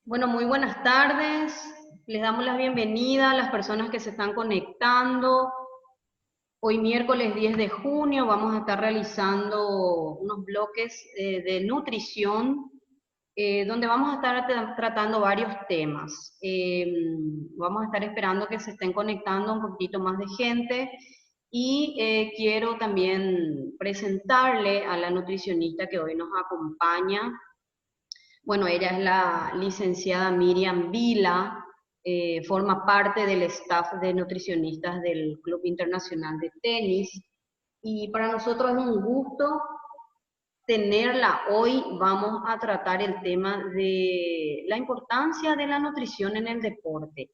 Bueno, muy buenas tardes. Les damos la bienvenida a las personas que se están conectando. Hoy miércoles 10 de junio vamos a estar realizando unos bloques de nutrición donde vamos a estar tratando varios temas. Vamos a estar esperando que se estén conectando un poquito más de gente y quiero también presentarle a la nutricionista que hoy nos acompaña. Bueno, ella es la licenciada Miriam Vila, forma parte del staff de nutricionistas del Club Internacional de Tenis y para nosotros es un gusto tenerla. Hoy vamos a tratar el tema de la importancia de la nutrición en el deporte.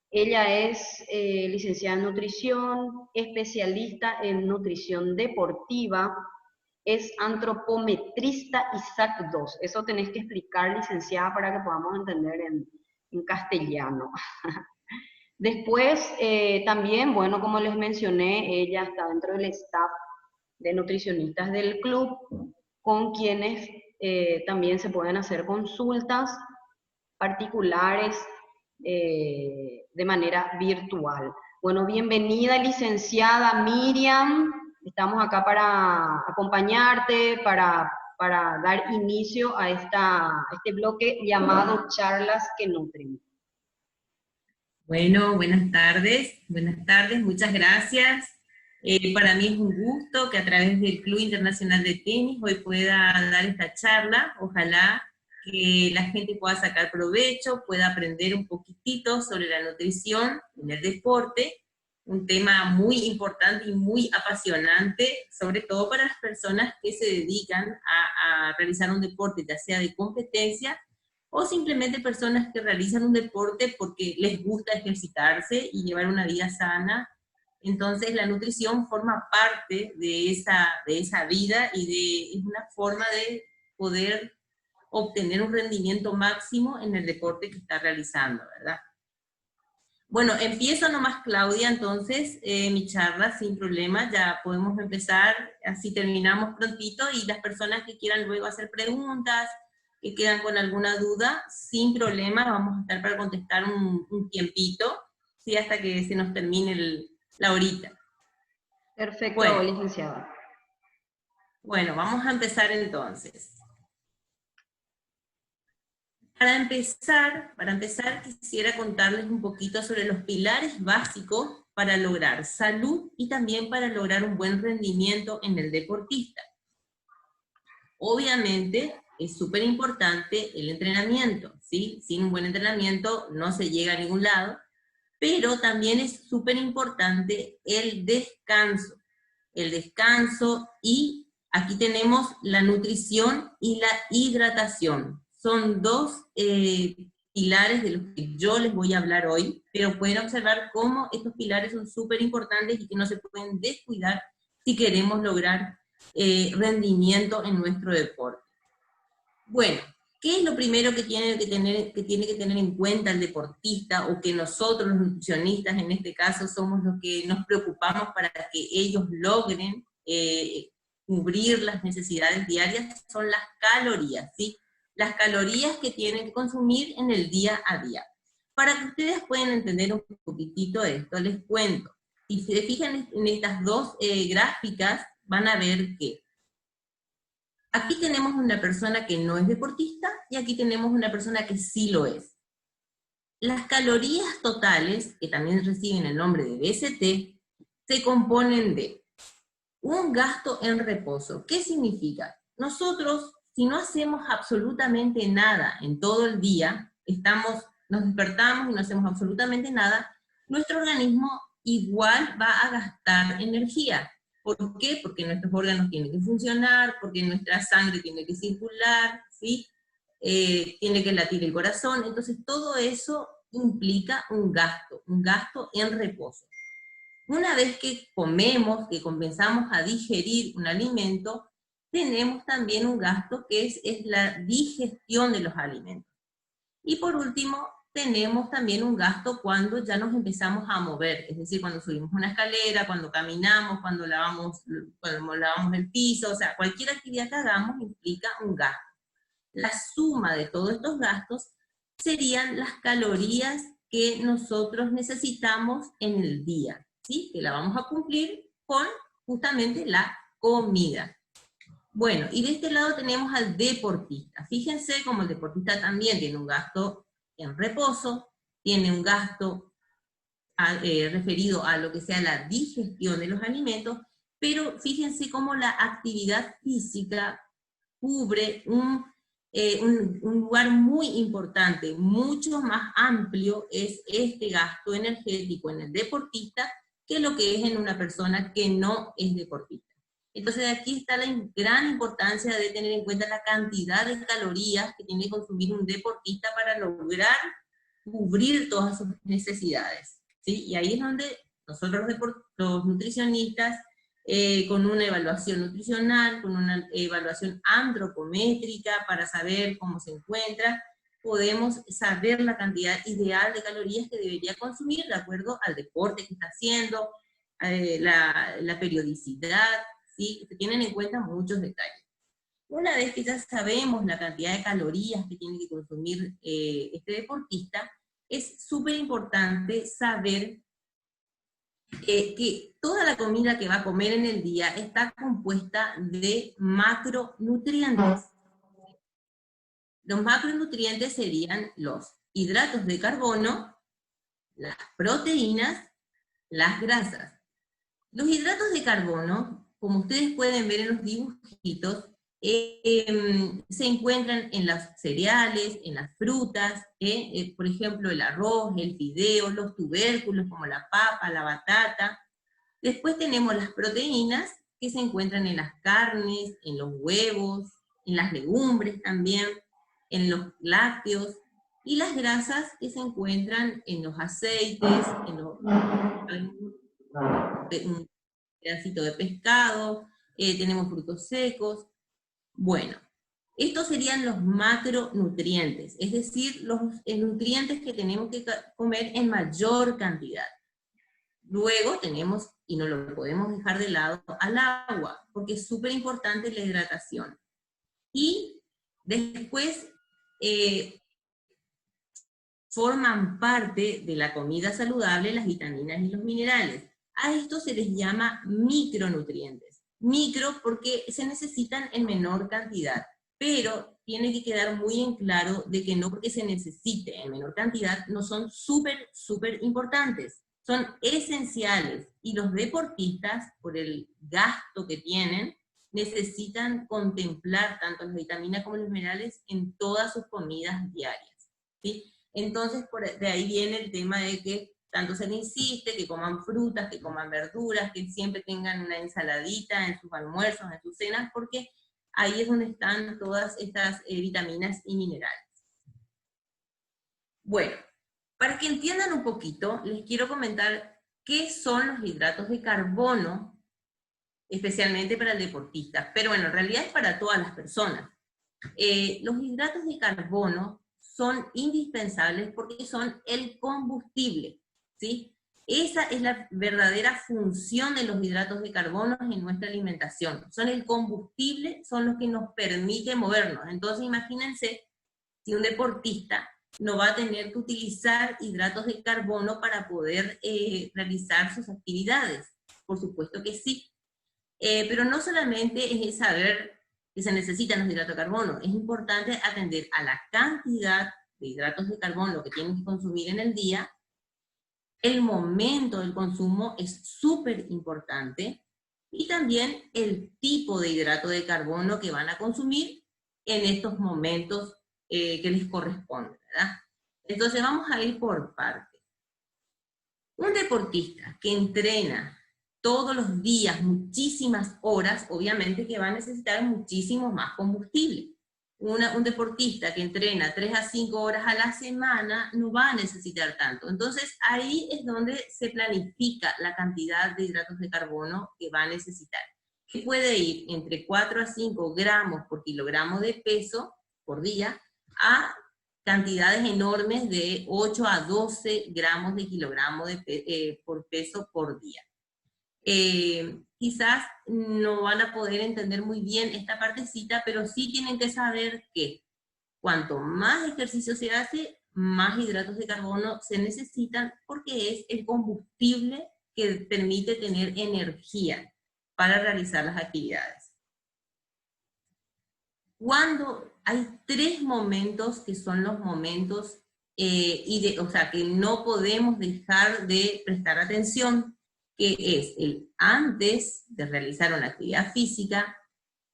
Ella es licenciada en nutrición, especialista en nutrición deportiva, es antropometrista ISAC 2. Eso tenés que explicar, licenciada, para que podamos entender en castellano. Después, también, bueno, como les mencioné, ella está dentro del staff de nutricionistas del club, con quienes también se pueden hacer consultas particulares de manera virtual. Bueno, bienvenida, licenciada Miriam. Estamos acá para acompañarte, para dar inicio a este bloque llamado Charlas que Nutren. Bueno, buenas tardes, muchas gracias. Para mí es un gusto que a través del Club Internacional de Tenis hoy pueda dar esta charla. Ojalá que la gente pueda sacar provecho, pueda aprender un poquitito sobre la nutrición en el deporte, un tema muy importante y muy apasionante, sobre todo para las personas que se dedican a realizar un deporte, ya sea de competencia, o simplemente personas que realizan un deporte porque les gusta ejercitarse y llevar una vida sana. Entonces la nutrición forma parte de esa vida y es una forma de poder obtener un rendimiento máximo en el deporte que está realizando, ¿verdad? Bueno, empiezo nomás, Claudia, entonces mi charla sin problema, ya podemos empezar, así terminamos prontito, y las personas que quieran luego hacer preguntas, que quedan con alguna duda, sin problema, vamos a estar para contestar un tiempito, ¿sí? Hasta que se nos termine la horita. Perfecto, Bueno, licenciada. bueno, vamos a empezar entonces. Para empezar quisiera contarles un poquito sobre los pilares básicos para lograr salud y también para lograr un buen rendimiento en el deportista. Obviamente es súper importante el entrenamiento, ¿sí? Sin un buen entrenamiento no se llega a ningún lado, pero también es súper importante el descanso. El descanso, y aquí tenemos la nutrición y la hidratación. Son dos pilares de los que yo les voy a hablar hoy, pero pueden observar cómo estos pilares son súper importantes y que no se pueden descuidar si queremos lograr rendimiento en nuestro deporte. Bueno, ¿qué es lo primero que tiene que tener en cuenta el deportista, o que nosotros los nutricionistas en este caso somos los que nos preocupamos para que ellos logren cubrir las necesidades diarias? Son las calorías, ¿sí? Las calorías que tienen que consumir en el día a día. Para que ustedes puedan entender un poquitito esto, les cuento. Si se fijan en estas dos gráficas, van a ver que aquí tenemos una persona que no es deportista y aquí tenemos una persona que sí lo es. Las calorías totales, que también reciben el nombre de BCT, se componen de un gasto en reposo. ¿Qué significa? Nosotros, si no hacemos absolutamente nada en todo el día, nos despertamos y no hacemos absolutamente nada, nuestro organismo igual va a gastar energía. ¿Por qué? Porque nuestros órganos tienen que funcionar, porque nuestra sangre tiene que circular, ¿sí? Tiene que latir el corazón. Entonces todo eso implica un gasto en reposo. Una vez que comemos, que comenzamos a digerir un alimento, tenemos también un gasto que es la digestión de los alimentos. Y por último, tenemos también un gasto cuando ya nos empezamos a mover, es decir, cuando subimos una escalera, cuando caminamos, cuando lavamos el piso, o sea, cualquier actividad que hagamos implica un gasto. La suma de todos estos gastos serían las calorías que nosotros necesitamos en el día, ¿sí? Que la vamos a cumplir con justamente la comida. Bueno, y de este lado tenemos al deportista. Fíjense cómo el deportista también tiene un gasto en reposo, tiene un gasto referido a lo que sea la digestión de los alimentos, pero fíjense cómo la actividad física cubre un lugar muy importante, mucho más amplio es este gasto energético en el deportista que lo que es en una persona que no es deportista. Entonces aquí está la gran importancia de tener en cuenta la cantidad de calorías que tiene que consumir un deportista para lograr cubrir todas sus necesidades, ¿sí? Y ahí es donde nosotros los nutricionistas, con una evaluación nutricional, con una evaluación antropométrica para saber cómo se encuentra, podemos saber la cantidad ideal de calorías que debería consumir de acuerdo al deporte que está haciendo, la periodicidad, ¿sí? Se tienen en cuenta muchos detalles. Una vez que ya sabemos la cantidad de calorías que tiene que consumir este deportista, es súper importante saber que toda la comida que va a comer en el día está compuesta de macronutrientes. Los macronutrientes serían los hidratos de carbono, las proteínas, las grasas. Los hidratos de carbono, como ustedes pueden ver en los dibujitos, se encuentran en los cereales, en las frutas, por ejemplo el arroz, el fideo, los tubérculos como la papa, la batata. Después tenemos las proteínas que se encuentran en las carnes, en los huevos, en las legumbres también, en los lácteos, y las grasas que se encuentran en los aceites, en un pedacito de pescado, tenemos frutos secos. Bueno, estos serían los macronutrientes, es decir, los nutrientes que tenemos que comer en mayor cantidad. Luego tenemos, y no lo podemos dejar de lado, al agua, porque es súper importante la hidratación. Y después forman parte de la comida saludable las vitaminas y los minerales. A esto se les llama micronutrientes. Micro porque se necesitan en menor cantidad, pero tiene que quedar muy en claro de que no porque se necesite en menor cantidad, no son súper importantes. Son esenciales, y los deportistas, por el gasto que tienen, necesitan contemplar tanto las vitaminas como los minerales en todas sus comidas diarias, ¿sí? Entonces, de ahí viene el tema de que tanto se le insiste que coman frutas, que coman verduras, que siempre tengan una ensaladita en sus almuerzos, en sus cenas, porque ahí es donde están todas estas vitaminas y minerales. Bueno, para que entiendan un poquito, les quiero comentar qué son los hidratos de carbono, especialmente para el deportista, pero bueno, en realidad es para todas las personas. Los hidratos de carbono son indispensables porque son el combustible, ¿sí? Esa es la verdadera función de los hidratos de carbono en nuestra alimentación. Son el combustible, son los que nos permiten movernos. Entonces imagínense si un deportista no va a tener que utilizar hidratos de carbono para poder realizar sus actividades. Por supuesto que sí. Pero no solamente es saber que se necesitan los hidratos de carbono, es importante atender a la cantidad de hidratos de carbono que tienen que consumir en el día. El momento del consumo es súper importante, y también el tipo de hidrato de carbono que van a consumir en estos momentos que les corresponde, ¿verdad? Entonces vamos a ir por partes. Un deportista que entrena todos los días, muchísimas horas, obviamente que va a necesitar muchísimo más combustible. Un deportista que entrena 3 a 5 horas a la semana no va a necesitar tanto. Entonces ahí es donde se planifica la cantidad de hidratos de carbono que va a necesitar, que puede ir entre 4 a 5 gramos por kilogramo de peso por día, a cantidades enormes de 8 a 12 gramos de kilogramo por peso por día. Quizás no van a poder entender muy bien esta partecita, pero sí tienen que saber que cuanto más ejercicio se hace, más hidratos de carbono se necesitan porque es el combustible que permite tener energía para realizar las actividades. Cuando hay 3 momentos que son los momentos, o sea, que no podemos dejar de prestar atención, que es el antes de realizar una actividad física,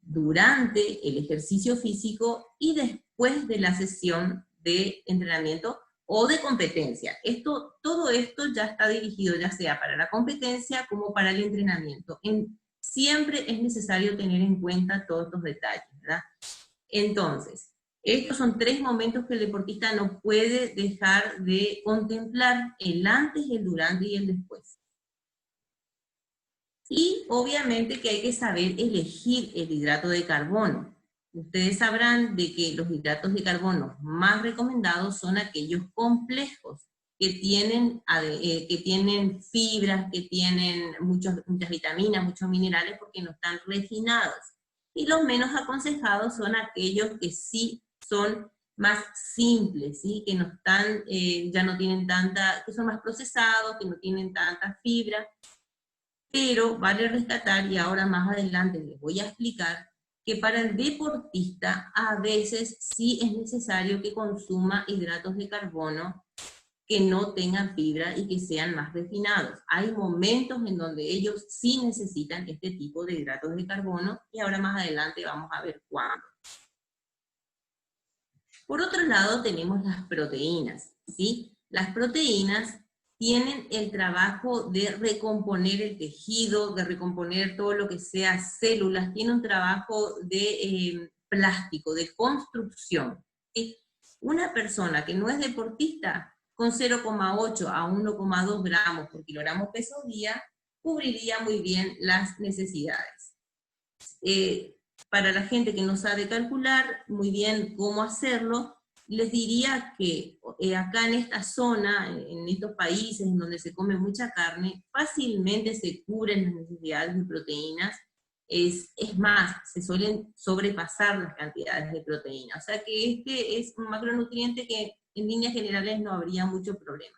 durante el ejercicio físico y después de la sesión de entrenamiento o de competencia. Todo esto ya está dirigido ya sea para la competencia como para el entrenamiento. Siempre es necesario tener en cuenta todos estos detalles, ¿verdad? Entonces, estos son 3 momentos que el deportista no puede dejar de contemplar: el antes, el durante y el después. Y obviamente que hay que saber elegir el hidrato de carbono. Ustedes sabrán de que los hidratos de carbono más recomendados son aquellos complejos, que tienen fibras, que tienen muchas vitaminas, muchos minerales, porque no están refinados. Y los menos aconsejados son aquellos que sí son más simples, ¿sí? Que no están, ya no tienen que son más procesados, que no tienen tanta fibra. Pero vale rescatar, y ahora más adelante les voy a explicar, que para el deportista a veces sí es necesario que consuma hidratos de carbono que no tengan fibra y que sean más refinados. Hay momentos en donde ellos sí necesitan este tipo de hidratos de carbono, y ahora más adelante vamos a ver cuándo. Por otro lado tenemos las proteínas, ¿sí? Las proteínas tienen el trabajo de recomponer el tejido, de recomponer todo lo que sea células, tiene un trabajo de plástico, de construcción, ¿sí? Una persona que no es deportista, con 0,8 a 1,2 gramos por kilogramo peso día, cubriría muy bien las necesidades. Para la gente que no sabe calcular muy bien cómo hacerlo, les diría que acá en esta zona, en estos países en donde se come mucha carne, fácilmente se cubren las necesidades de proteínas. Es más, se suelen sobrepasar las cantidades de proteínas. O sea que este es un macronutriente que en líneas generales no habría mucho problema.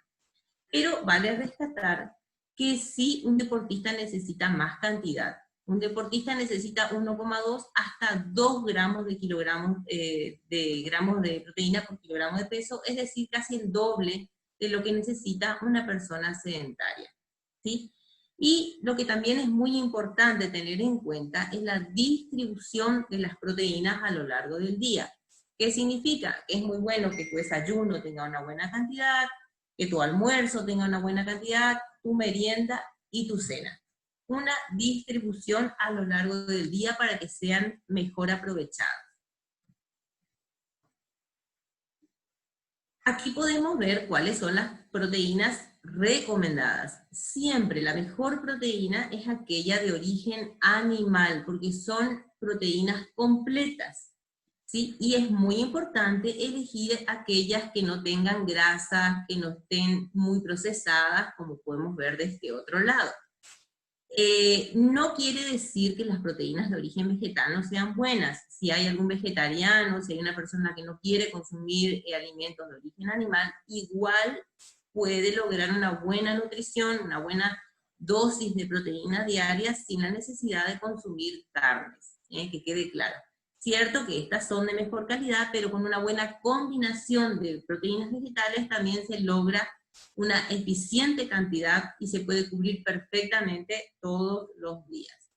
Pero vale rescatar que sí, un deportista necesita más cantidad. Un deportista necesita 1,2 hasta 2 gramos de gramos de proteína por kilogramo de peso, es decir, casi el doble de lo que necesita una persona sedentaria, ¿sí? Y lo que también es muy importante tener en cuenta es la distribución de las proteínas a lo largo del día. ¿Qué significa? Que es muy bueno que tu desayuno tenga una buena cantidad, que tu almuerzo tenga una buena cantidad, tu merienda y tu cena. Una distribución a lo largo del día para que sean mejor aprovechadas. Aquí podemos ver cuáles son las proteínas recomendadas. Siempre la mejor proteína es aquella de origen animal, porque son proteínas completas, ¿sí? Y es muy importante elegir aquellas que no tengan grasas, que no estén muy procesadas, como podemos ver de este otro lado. No quiere decir que las proteínas de origen vegetal no sean buenas. Si hay algún vegetariano, si hay una persona que no quiere consumir alimentos de origen animal, igual puede lograr una buena nutrición, una buena dosis de proteínas diarias sin la necesidad de consumir carnes, que quede claro. Cierto que estas son de mejor calidad, pero con una buena combinación de proteínas vegetales también se logra una eficiente cantidad y se puede cubrir perfectamente todos los días.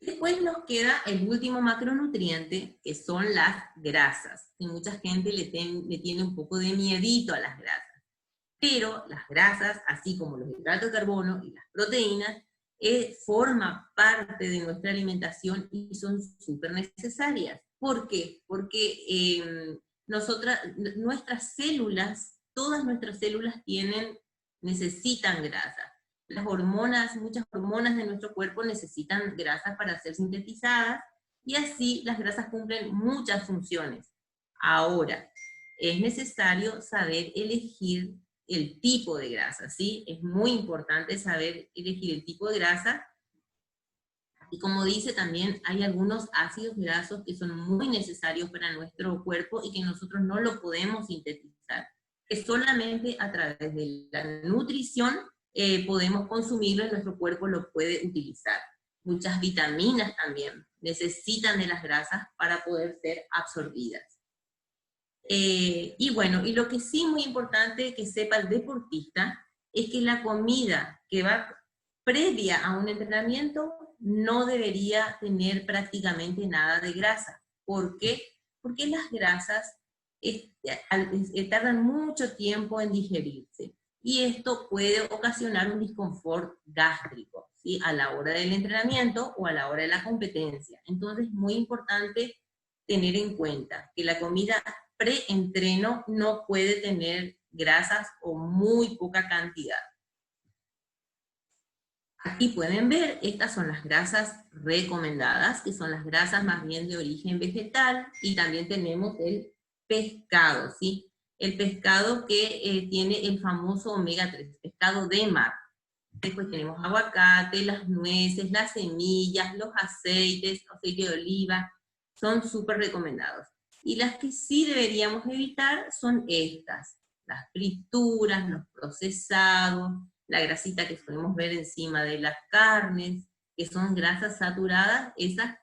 Después nos queda el último macronutriente, que son las grasas. Y mucha gente le tiene un poco de miedito a las grasas. Pero las grasas, así como los hidratos de carbono y las proteínas, forman parte de nuestra alimentación y son súper necesarias. ¿Por qué? Porque nuestras células, todas nuestras células necesitan grasa. Las hormonas, muchas hormonas de nuestro cuerpo necesitan grasas para ser sintetizadas, y así las grasas cumplen muchas funciones. Ahora, es necesario saber elegir el tipo de grasa, ¿sí? Es muy importante saber elegir el tipo de grasa Y como dice también, hay algunos ácidos grasos que son muy necesarios para nuestro cuerpo y que nosotros no lo podemos sintetizar, que solamente a través de la nutrición podemos consumirlo y nuestro cuerpo lo puede utilizar. Muchas vitaminas también necesitan de las grasas para poder ser absorbidas. Y bueno, y lo que sí muy importante que sepa el deportista es que la comida que va previa a un entrenamiento no debería tener prácticamente nada de grasa. ¿Por qué? Porque las grasas tardan mucho tiempo en digerirse y esto puede ocasionar un disconfort gástrico, ¿sí? A la hora del entrenamiento o a la hora de la competencia. Entonces es muy importante tener en cuenta que la comida preentreno no puede tener grasas o muy poca cantidad. Aquí pueden ver, estas son las grasas recomendadas, que son las grasas más bien de origen vegetal, y también tenemos el pescado, ¿sí? El pescado que tiene el famoso omega 3, pescado de mar. Después tenemos aguacate, las nueces, las semillas, los aceites, aceite de oliva, son súper recomendados. Y las que sí deberíamos evitar son estas, las frituras, los procesados, la grasita que podemos ver encima de las carnes, que son grasas saturadas, esas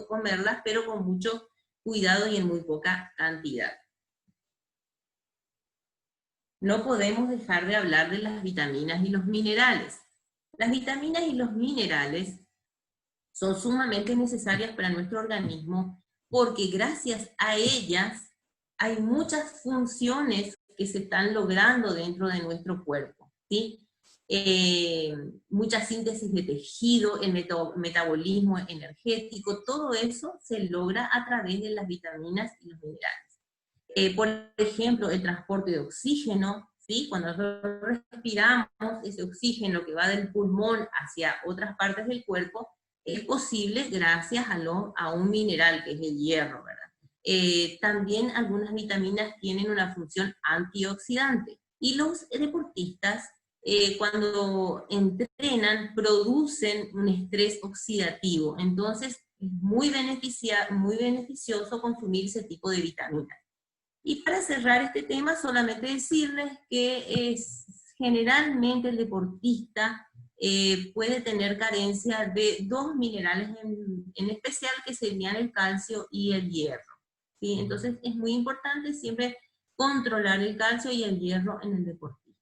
comerlas, pero con mucho cuidado y en muy poca cantidad. No podemos dejar de hablar de las vitaminas y los minerales. Las vitaminas y los minerales son sumamente necesarias para nuestro organismo porque gracias a ellas hay muchas funciones que se están logrando dentro de nuestro cuerpo, ¿sí? Mucha síntesis de tejido, el metabolismo energético, todo eso se logra a través de las vitaminas y los minerales. Por ejemplo, el transporte de oxígeno, ¿sí? Cuando nosotros respiramos ese oxígeno que va del pulmón hacia otras partes del cuerpo, es posible gracias a un mineral que es el hierro, ¿verdad? También algunas vitaminas tienen una función antioxidante. Y los deportistas, cuando entrenan, producen un estrés oxidativo. Entonces, es muy beneficioso consumir ese tipo de vitaminas. Y para cerrar este tema, solamente decirles que generalmente el deportista puede tener carencia de dos minerales en especial, que serían el calcio y el hierro, ¿sí? Entonces es muy importante siempre controlar el calcio y el hierro en el deportista.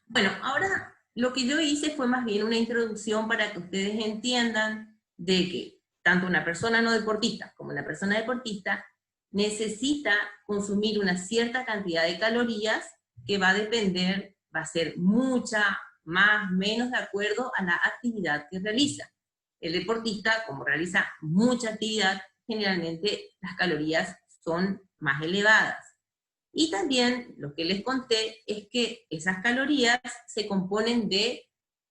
Bueno, ahora lo que yo hice fue más bien una introducción para que ustedes entiendan de que tanto una persona no deportista como una persona deportista necesita consumir una cierta cantidad de calorías que va a depender, va a ser mucha, más, menos, de acuerdo a la actividad que realiza. El deportista, como realiza mucha actividad, generalmente las calorías son más elevadas. Y también lo que les conté es que esas calorías se componen de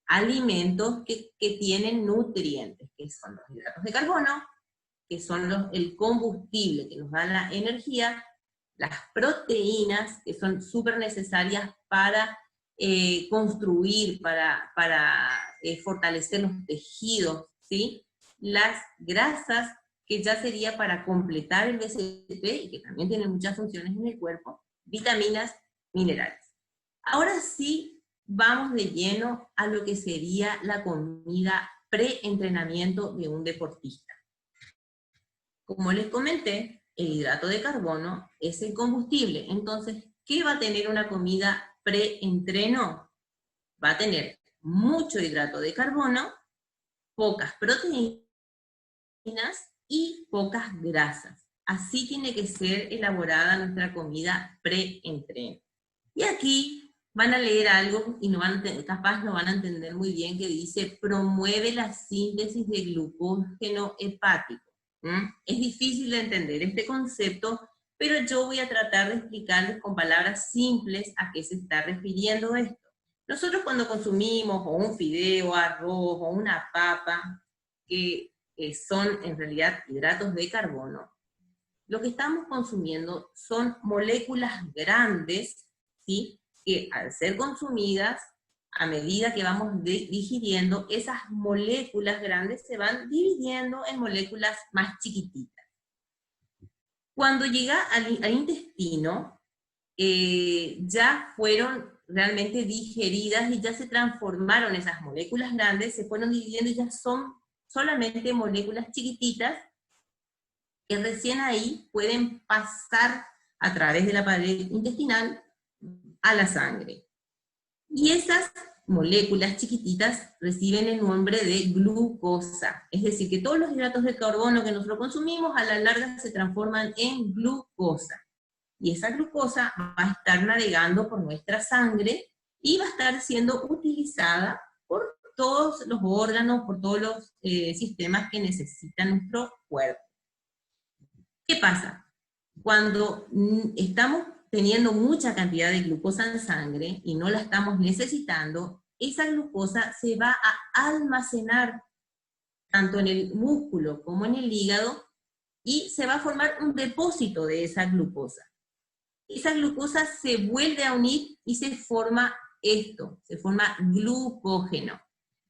alimentos que tienen nutrientes, que son los hidratos de carbono, que son el combustible que nos da la energía, las proteínas, que son súper necesarias para construir, para fortalecer los tejidos, ¿sí? Las grasas, que ya sería para completar el BCP, y que también tiene muchas funciones en el cuerpo, vitaminas, minerales. Ahora sí, vamos de lleno a lo que sería la comida pre-entrenamiento de un deportista. Como les comenté, el hidrato de carbono es el combustible. Entonces, ¿qué va a tener una comida pre-entreno? Va a tener mucho hidrato de carbono, pocas proteínas y pocas grasas. Así tiene que ser elaborada nuestra comida pre-entreno. Y aquí van a leer algo y capaz no van a entender muy bien, que dice: promueve la síntesis de glucógeno hepático. Es difícil de entender este concepto, pero yo voy a tratar de explicarles con palabras simples a qué se está refiriendo esto. Nosotros cuando consumimos o un fideo, arroz o una papa, que son en realidad hidratos de carbono, lo que estamos consumiendo son moléculas grandes, ¿sí? Que al ser consumidas a medida que vamos digiriendo, esas moléculas grandes se van dividiendo en moléculas más chiquititas. Cuando llega al intestino, ya fueron realmente digeridas y ya se transformaron esas moléculas grandes, se fueron dividiendo y ya son solamente moléculas chiquititas que recién ahí pueden pasar a través de la pared intestinal a la sangre. Y esas moléculas chiquititas reciben el nombre de glucosa. Es decir, que todos los hidratos de carbono que nosotros consumimos a la larga se transforman en glucosa. Y esa glucosa va a estar navegando por nuestra sangre y va a estar siendo utilizada por todos los órganos, por todos los sistemas que necesita nuestro cuerpo. ¿Qué pasa? Cuando estamos teniendo mucha cantidad de glucosa en sangre y no la estamos necesitando, esa glucosa se va a almacenar tanto en el músculo como en el hígado y se va a formar un depósito de esa glucosa. Esa glucosa se vuelve a unir y se forma esto, se forma glucógeno.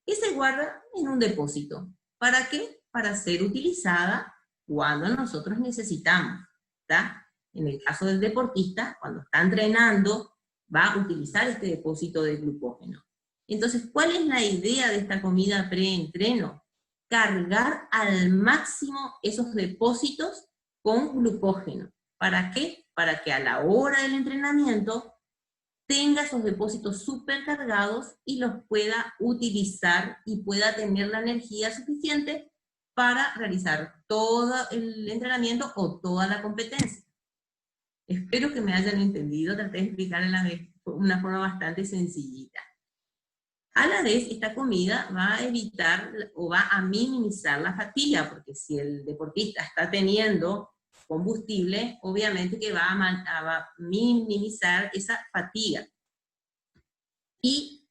Y se guarda en un depósito. ¿Para qué? Para ser utilizada cuando nosotros necesitamos, ¿está? En el caso del deportista, cuando está entrenando, va a utilizar este depósito de glucógeno. Entonces, ¿cuál es la idea de esta comida pre-entreno? Cargar al máximo esos depósitos con glucógeno. ¿Para qué? Para que a la hora del entrenamiento tenga esos depósitos súper cargados y los pueda utilizar y pueda tener la energía suficiente para realizar todo el entrenamiento o toda la competencia. Espero que me hayan entendido, traté de explicar de una forma bastante sencillita. A la vez, esta comida va a evitar o va a minimizar la fatiga, porque si el deportista está teniendo combustible, obviamente que va a minimizar esa fatiga. Y,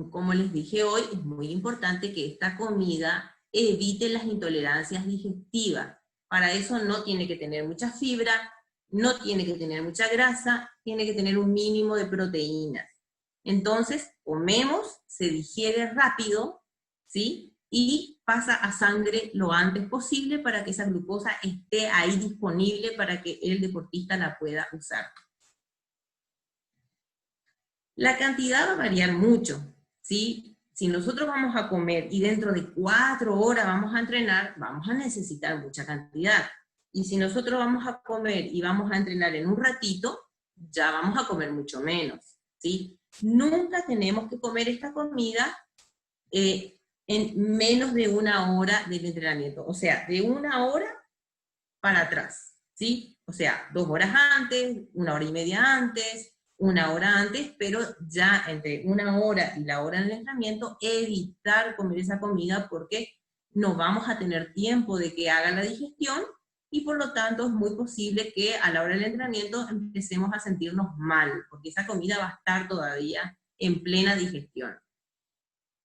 como les dije hoy, es muy importante que esta comida evite las intolerancias digestivas. Para eso no tiene que tener mucha fibra, no tiene que tener mucha grasa, tiene que tener un mínimo de proteínas. Entonces, comemos, se digiere rápido, ¿sí? Y pasa a sangre lo antes posible para que esa glucosa esté ahí disponible para que el deportista la pueda usar. La cantidad va a variar mucho, ¿sí? Si nosotros vamos a comer y dentro de 4 horas vamos a entrenar, vamos a necesitar mucha cantidad. Y si nosotros vamos a comer y vamos a entrenar en un ratito, ya vamos a comer mucho menos, ¿sí? Nunca tenemos que comer esta comida en menos de 1 hora del entrenamiento. O sea, de 1 hora para atrás, ¿sí? O sea, 2 horas antes, 1 hora y media antes, 1 hora antes, pero ya entre 1 hora y la hora del entrenamiento, evitar comer esa comida porque no vamos a tener tiempo de que haga la digestión y por lo tanto es muy posible que a la hora del entrenamiento empecemos a sentirnos mal, porque esa comida va a estar todavía en plena digestión.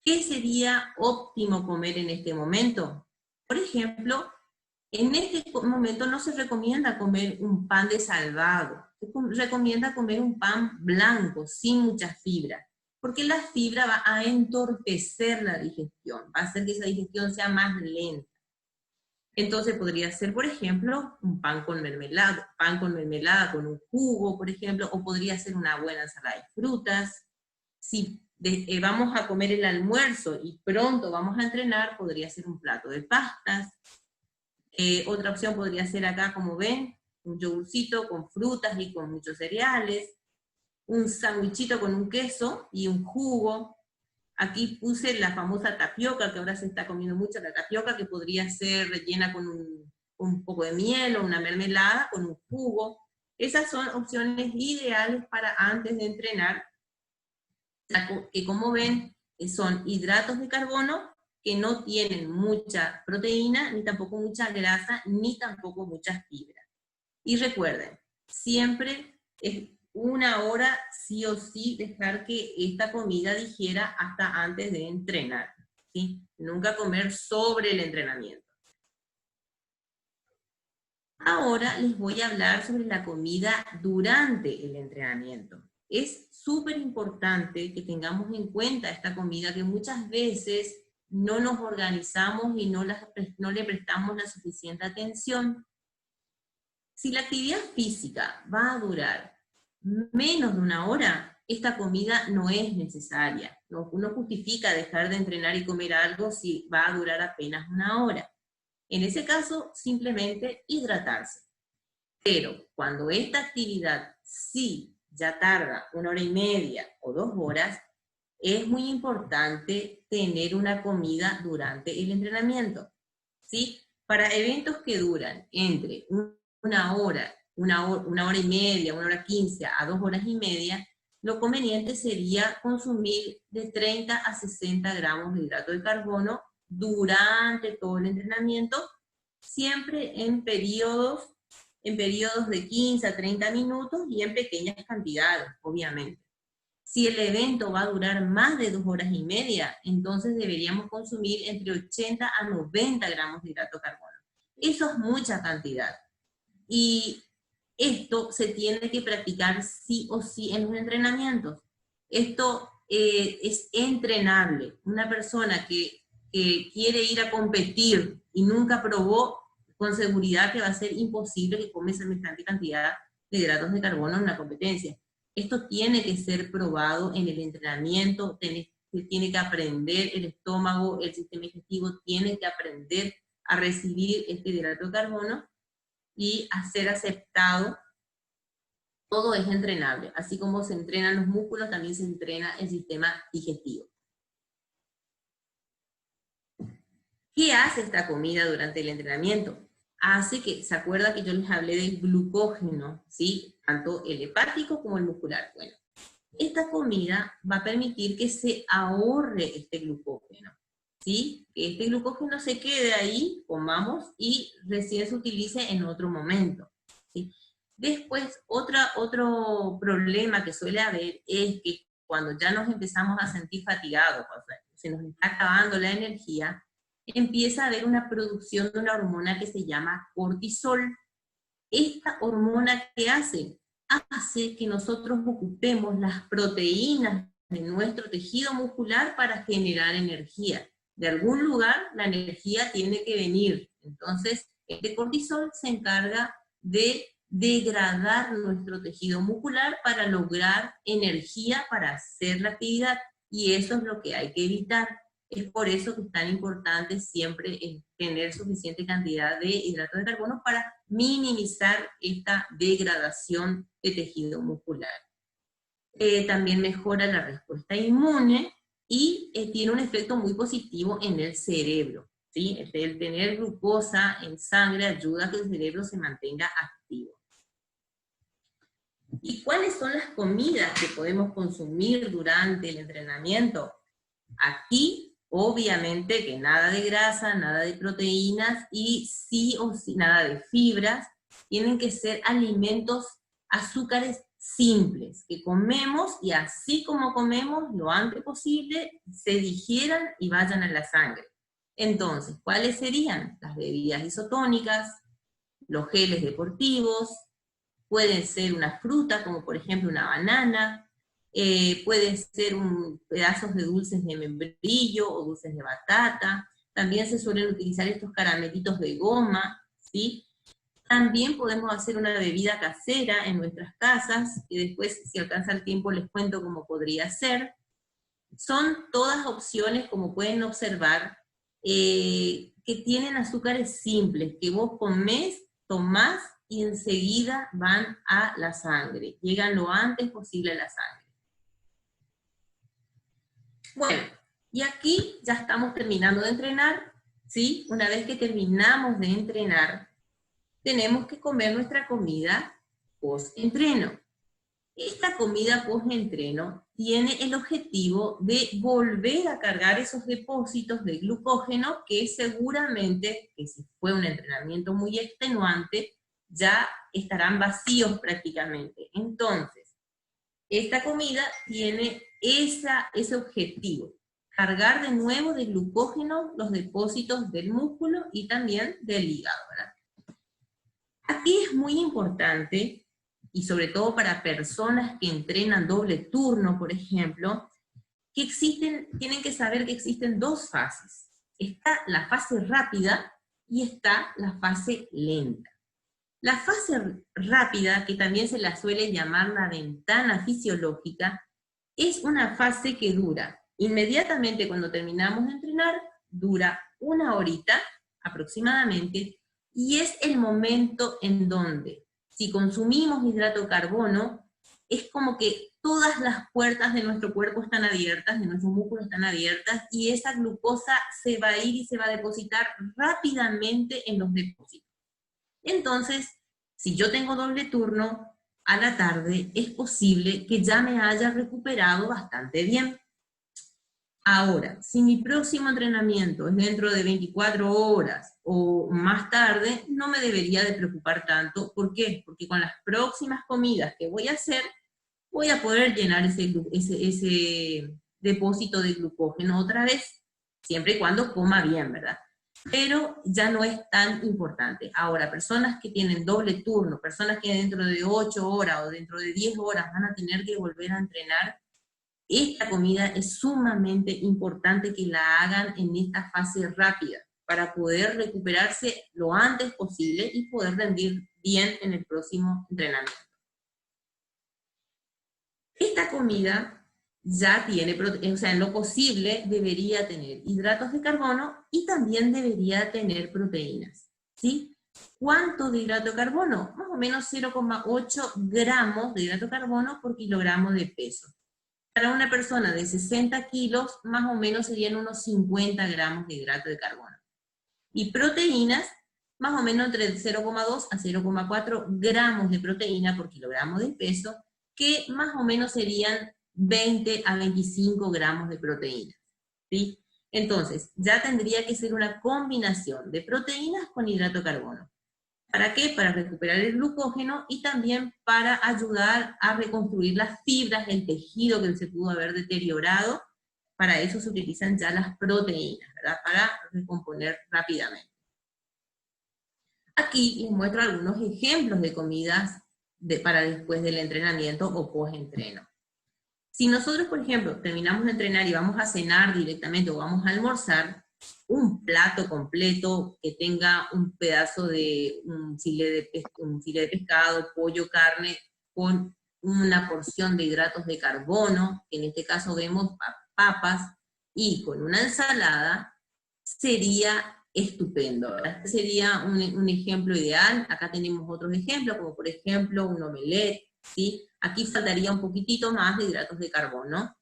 ¿Qué sería óptimo comer en este momento? Por ejemplo, en este momento no se recomienda comer un pan de salvado, se recomienda comer un pan blanco, sin mucha fibra, porque la fibra va a entorpecer la digestión, va a hacer que esa digestión sea más lenta. Entonces podría ser, por ejemplo, un pan con mermelada con un jugo, por ejemplo, o podría ser una buena ensalada de frutas. Si vamos a comer el almuerzo y pronto vamos a entrenar, podría ser un plato de pastas. Otra opción podría ser acá, como ven, un yogurcito con frutas y con muchos cereales, un sándwichito con un queso y un jugo. Aquí puse la famosa tapioca, que ahora se está comiendo mucho la tapioca, que podría ser rellena con un poco de miel o una mermelada, con un jugo. Esas son opciones ideales para antes de entrenar, que como ven, son hidratos de carbono que no tienen mucha proteína, ni tampoco mucha grasa, ni tampoco mucha fibra. Y recuerden, siempre es 1 hora sí o sí dejar que esta comida digiera hasta antes de entrenar, ¿sí? Nunca comer sobre el entrenamiento. Ahora les voy a hablar sobre la comida durante el entrenamiento. es súper importante que tengamos en cuenta esta comida, que muchas veces no nos organizamos y no le prestamos la suficiente atención. Si la actividad física va a durar menos de una hora, esta comida no es necesaria. No justifica dejar de entrenar y comer algo si va a durar apenas una hora. En ese caso, simplemente hidratarse. Pero cuando esta actividad sí ya tarda 1 hora y media o 2 horas, es muy importante tener una comida durante el entrenamiento, ¿sí? Para eventos que duran entre una hora y media, 1 hora 15 a 2 horas y media, lo conveniente sería consumir de 30 a 60 gramos de hidrato de carbono durante todo el entrenamiento, siempre en periodos de 15 a 30 minutos y en pequeñas cantidades, obviamente. Si el evento va a durar más de 2 horas y media, entonces deberíamos consumir entre 80 a 90 gramos de hidrato de carbono. Eso es mucha cantidad. Y esto se tiene que practicar sí o sí en los entrenamientos. Esto es entrenable. Una persona que quiere ir a competir y nunca probó, con seguridad que va a ser imposible que come semejante cantidad de hidratos de carbono en una competencia. Esto tiene que ser probado en el entrenamiento, se tiene que aprender el estómago, el sistema digestivo tiene que aprender a recibir este hidrato de carbono y a ser aceptado. Todo es entrenable. Así como se entrenan los músculos, también se entrena el sistema digestivo. ¿Qué hace esta comida durante el entrenamiento? Hace que, ¿se acuerda que yo les hablé del glucógeno? ¿Sí? Tanto el hepático como el muscular. Bueno, esta comida va a permitir que se ahorre este glucógeno, ¿sí? Que este glucógeno se quede ahí, comamos, y recién se utilice en otro momento, ¿sí? Después, otro problema que suele haber es que cuando ya nos empezamos a sentir fatigados, o sea, se nos está acabando la energía, empieza a haber una producción de una hormona que se llama cortisol. Esta hormona, ¿qué hace? Hace que nosotros ocupemos las proteínas de nuestro tejido muscular para generar energía. De algún lugar la energía tiene que venir. Entonces, este cortisol se encarga de degradar nuestro tejido muscular para lograr energía para hacer la actividad. Y eso es lo que hay que evitar. Es por eso que es tan importante siempre tener suficiente cantidad de hidratos de carbono para minimizar esta degradación de tejido muscular. También mejora la respuesta inmune y tiene un efecto muy positivo en el cerebro, ¿sí? El tener glucosa en sangre ayuda a que el cerebro se mantenga activo. ¿Y cuáles son las comidas que podemos consumir durante el entrenamiento? Aquí obviamente que nada de grasa, nada de proteínas y sí o sí nada de fibras. Tienen que ser alimentos, azúcares simples, que comemos y así como comemos, lo antes posible, se digieran y vayan a la sangre. Entonces, ¿cuáles serían? Las bebidas isotónicas, los geles deportivos, pueden ser una fruta, como por ejemplo una banana, puede ser pedazos de dulces de membrillo o dulces de batata. También se suelen utilizar estos caramelitos de goma, ¿sí? También podemos hacer una bebida casera en nuestras casas, y después, si alcanza el tiempo, les cuento cómo podría ser. Son todas opciones, como pueden observar, que tienen azúcares simples, que vos comés, tomás, y enseguida van a la sangre. Llegan lo antes posible a la sangre. Bueno, y aquí ya estamos terminando de entrenar, ¿sí? Una vez que terminamos de entrenar, tenemos que comer nuestra comida post-entreno. Esta comida post-entreno tiene el objetivo de volver a cargar esos depósitos de glucógeno que seguramente, que si fue un entrenamiento muy extenuante, ya estarán vacíos prácticamente. Entonces, esta comida tiene ese objetivo, cargar de nuevo de glucógeno los depósitos del músculo y también del hígado, ¿verdad? Aquí es muy importante y sobre todo para personas que entrenan doble turno, por ejemplo, que tienen que saber que existen dos fases. Está la fase rápida y está la fase lenta. La fase rápida, que también se la suele llamar la ventana fisiológica, es una fase que dura inmediatamente cuando terminamos de entrenar, dura 1 horita aproximadamente, y es el momento en donde, si consumimos hidrato de carbono, es como que todas las puertas de nuestro cuerpo están abiertas, de nuestros músculos están abiertas, y esa glucosa se va a ir y se va a depositar rápidamente en los depósitos. Entonces, si yo tengo doble turno, a la tarde es posible que ya me haya recuperado bastante bien. Ahora, si mi próximo entrenamiento es dentro de 24 horas o más tarde, no me debería de preocupar tanto. ¿Por qué? Porque con las próximas comidas que voy a hacer, voy a poder llenar ese depósito de glucógeno otra vez, siempre y cuando coma bien, ¿verdad? Pero ya no es tan importante. Ahora, personas que tienen doble turno, personas que dentro de 8 horas o dentro de 10 horas van a tener que volver a entrenar, esta comida es sumamente importante que la hagan en esta fase rápida, para poder recuperarse lo antes posible y poder rendir bien en el próximo entrenamiento. Esta comida ya tiene, o sea, en lo posible debería tener hidratos de carbono y también debería tener proteínas, ¿sí? ¿Cuánto de hidrato de carbono? Más o menos 0,8 gramos de hidrato de carbono por kilogramo de peso. Para una persona de 60 kilos, más o menos serían unos 50 gramos de hidrato de carbono. Y proteínas, más o menos entre 0,2 a 0,4 gramos de proteína por kilogramo de peso, que más o menos serían 20 a 25 gramos de proteína, ¿sí? Entonces, ya tendría que ser una combinación de proteínas con hidrato de carbono. ¿Para qué? Para recuperar el glucógeno y también para ayudar a reconstruir las fibras del tejido que se pudo haber deteriorado. Para eso se utilizan ya las proteínas, ¿verdad? Para recomponer rápidamente. Aquí les muestro algunos ejemplos de comidas para después del entrenamiento o post-entreno. Si nosotros, por ejemplo, terminamos de entrenar y vamos a cenar directamente o vamos a almorzar, un plato completo que tenga un pedazo de un filete de pescado, pollo, carne, con una porción de hidratos de carbono, que en este caso vemos papas, y con una ensalada, sería estupendo, ¿verdad? Este sería un ejemplo ideal. Acá tenemos otros ejemplos, como por ejemplo un omelette, ¿sí? Aquí faltaría un poquitito más de hidratos de carbono.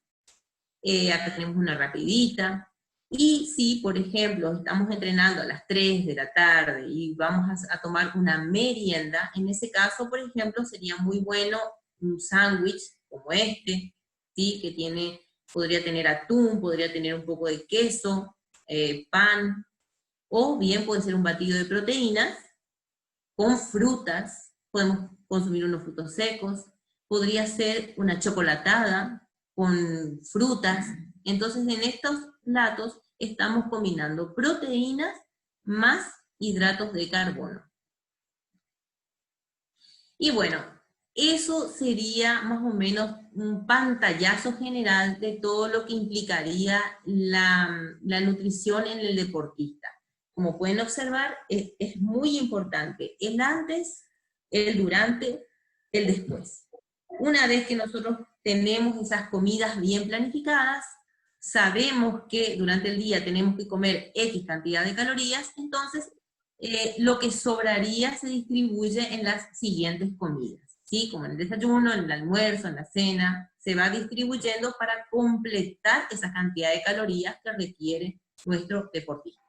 Acá tenemos una rapidita. Y si, por ejemplo, estamos entrenando a las 3 de la tarde y vamos a tomar una merienda, en ese caso, por ejemplo, sería muy bueno un sándwich como este, ¿sí? Que podría tener atún, podría tener un poco de queso, pan, o bien puede ser un batido de proteínas con frutas, podemos consumir unos frutos secos, podría ser una chocolatada con frutas. Entonces en estos platos estamos combinando proteínas más hidratos de carbono. Y bueno, eso sería más o menos un pantallazo general de todo lo que implicaría la nutrición en el deportista. Como pueden observar, es muy importante el antes, el durante, el después. Una vez que nosotros tenemos esas comidas bien planificadas, sabemos que durante el día tenemos que comer X cantidad de calorías, entonces lo que sobraría se distribuye en las siguientes comidas, ¿sí? Como en el desayuno, en el almuerzo, en la cena, se va distribuyendo para completar esa cantidad de calorías que requiere nuestro deportista.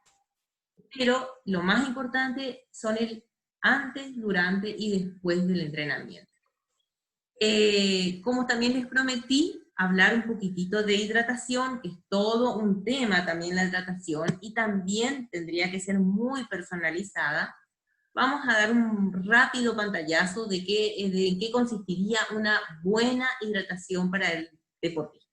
Pero lo más importante son el antes, durante y después del entrenamiento. Como también les prometí, hablar un poquitito de hidratación, que es todo un tema también la hidratación, y también tendría que ser muy personalizada. Vamos a dar un rápido pantallazo de qué consistiría una buena hidratación para el deportista.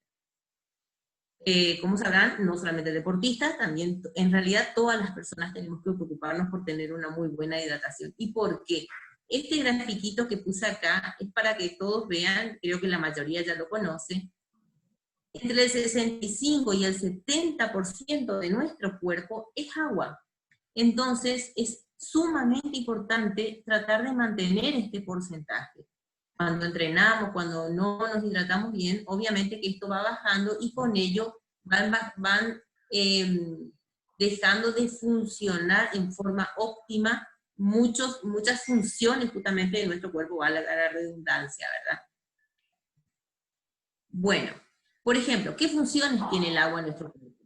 Como sabrán, no solamente el deportista, también en realidad todas las personas tenemos que preocuparnos por tener una muy buena hidratación. ¿Y por qué? Este grafiquito que puse acá es para que todos vean, creo que la mayoría ya lo conoce. Entre el 65 y el 70% de nuestro cuerpo es agua. Entonces es sumamente importante tratar de mantener este porcentaje. Cuando entrenamos, cuando no nos hidratamos bien, obviamente que esto va bajando y con ello van dejando de funcionar en forma óptima muchas funciones justamente de nuestro cuerpo, valga la redundancia, ¿verdad? Bueno, por ejemplo, ¿qué funciones tiene el agua en nuestro cuerpo?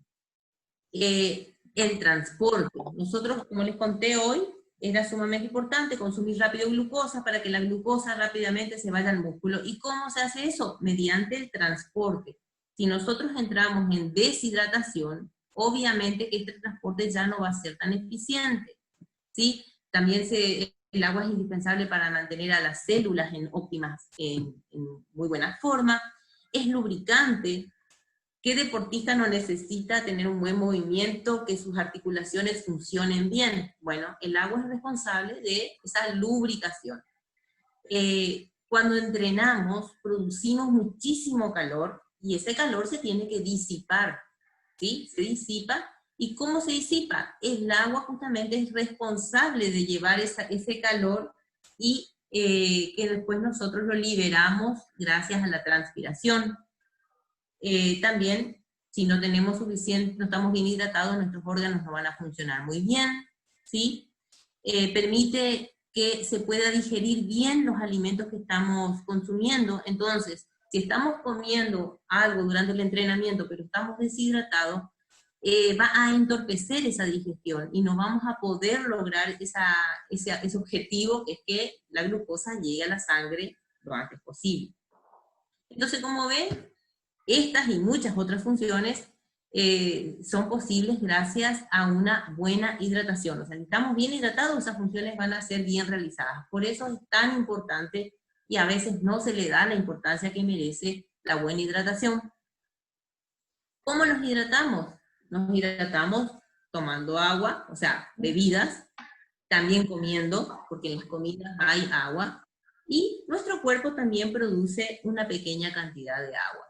El transporte. Nosotros, como les conté hoy, era sumamente importante consumir rápido glucosa para que la glucosa rápidamente se vaya al músculo. ¿Y cómo se hace eso? Mediante el transporte. Si nosotros entramos en deshidratación, obviamente que este transporte ya no va a ser tan eficiente, ¿sí? También el agua es indispensable para mantener a las células en muy buena forma. Es lubricante. ¿Qué deportista no necesita tener un buen movimiento, que sus articulaciones funcionen bien? Bueno, el agua es responsable de esa lubricación. Cuando entrenamos, producimos muchísimo calor, y ese calor se tiene que disipar, ¿sí? Se disipa. ¿Y cómo se disipa? El agua justamente es responsable de llevar ese calor y que después nosotros lo liberamos gracias a la transpiración. También, si no tenemos suficiente, no estamos bien hidratados, nuestros órganos no van a funcionar muy bien, ¿sí? Permite que se pueda digerir bien los alimentos que estamos consumiendo. Entonces, si estamos comiendo algo durante el entrenamiento, pero estamos deshidratados, va a entorpecer esa digestión y no vamos a poder lograr ese objetivo, que es que la glucosa llegue a la sangre lo antes posible. Entonces, como ven, estas y muchas otras funciones son posibles gracias a una buena hidratación. O sea, si estamos bien hidratados, esas funciones van a ser bien realizadas. Por eso es tan importante, y a veces no se le da la importancia que merece, la buena hidratación. ¿Cómo nos hidratamos? Nos hidratamos tomando agua, o sea, bebidas, también comiendo, porque en las comidas hay agua, y nuestro cuerpo también produce una pequeña cantidad de agua.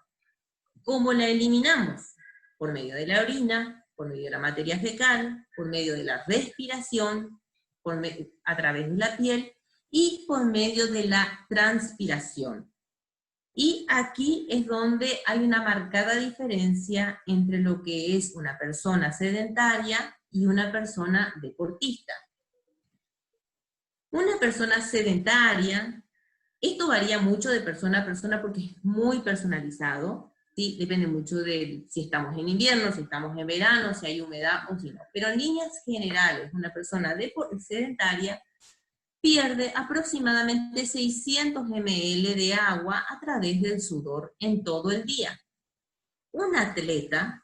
¿Cómo la eliminamos? Por medio de la orina, por medio de la materia fecal, por medio de la respiración, a través de la piel y por medio de la transpiración. Y aquí es donde hay una marcada diferencia entre lo que es una persona sedentaria y una persona deportista. Una persona sedentaria, esto varía mucho de persona a persona porque es muy personalizado, ¿sí? Depende mucho de si estamos en invierno, si estamos en verano, si hay humedad o si no. Pero en líneas generales, una persona sedentaria pierde aproximadamente 600 ml de agua a través del sudor en todo el día. Un atleta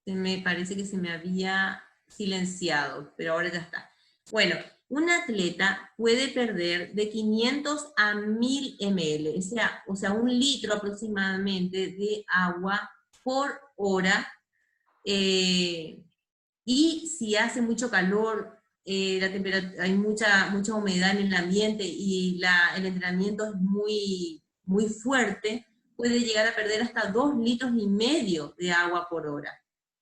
me parece que se me había silenciado, pero ahora ya está. Bueno, un atleta puede perder de 500 a 1000 ml, o sea, 1 litro aproximadamente de agua por hora, y si hace mucho calor, hay mucha humedad en el ambiente y el entrenamiento es muy fuerte, puede llegar a perder hasta 2,5 litros de agua por hora.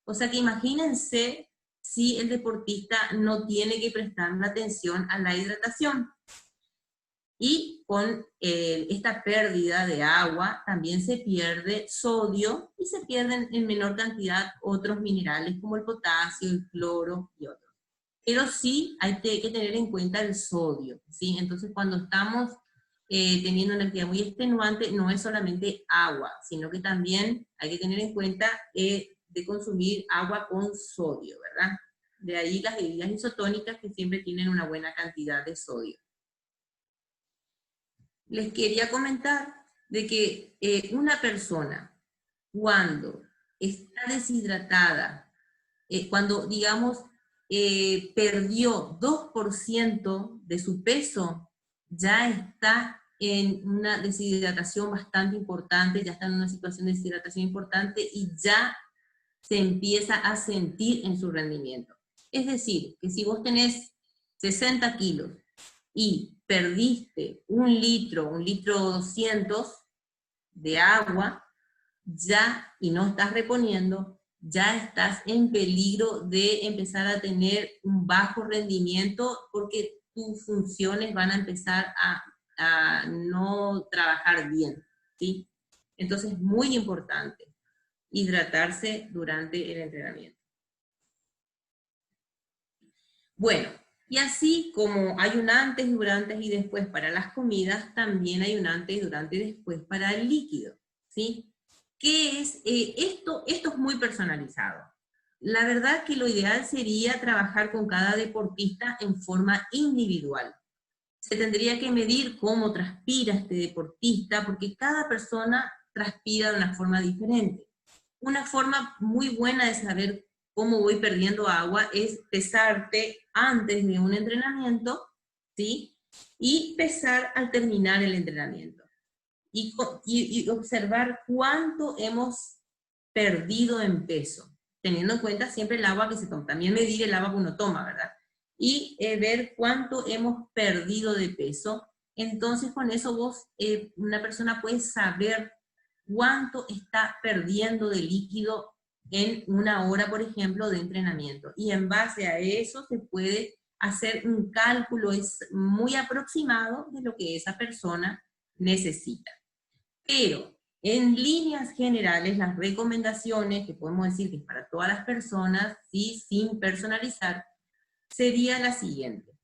O sea que imagínense si el deportista no tiene que prestar atención a la hidratación. Y con esta pérdida de agua también se pierde sodio y se pierden en menor cantidad otros minerales como el potasio, el cloro y otros. Pero sí hay que tener en cuenta el sodio, ¿sí? Entonces cuando estamos teniendo una actividad muy extenuante, no es solamente agua, sino que también hay que tener en cuenta de consumir agua con sodio, ¿verdad? De ahí las bebidas isotónicas que siempre tienen una buena cantidad de sodio. Les quería comentar de que una persona cuando está deshidratada, cuando digamos perdió 2% de su peso, ya está en una deshidratación bastante importante, ya está en una situación de deshidratación importante y ya se empieza a sentir en su rendimiento. Es decir, que si vos tenés 60 kilos y perdiste un litro 200 de agua, ya, y no estás reponiendo, ya estás en peligro de empezar a tener un bajo rendimiento porque tus funciones van a empezar a no trabajar bien, ¿sí? Entonces es muy importante hidratarse durante el entrenamiento. Bueno, y así como hay un antes, durante y después para las comidas, también hay un antes, durante y después para el líquido, ¿sí? ¿Qué es esto? Esto es muy personalizado. La verdad que lo ideal sería trabajar con cada deportista en forma individual. Se tendría que medir cómo transpira este deportista, porque cada persona transpira de una forma diferente. Una forma muy buena de saber cómo voy perdiendo agua es pesarte antes de un entrenamiento, ¿sí? Y pesar al terminar el entrenamiento. Y observar cuánto hemos perdido en peso, teniendo en cuenta siempre el agua que se toma, también medir el agua que uno toma, ¿verdad? Y ver cuánto hemos perdido de peso. Entonces con eso vos, una persona puede saber cuánto está perdiendo de líquido en una hora, por ejemplo, de entrenamiento. Y en base a eso se puede hacer un cálculo muy aproximado de lo que esa persona necesita. Pero en líneas generales, las recomendaciones, que podemos decir que es para todas las personas, ¿sí? Sin personalizar, sería la siguiente.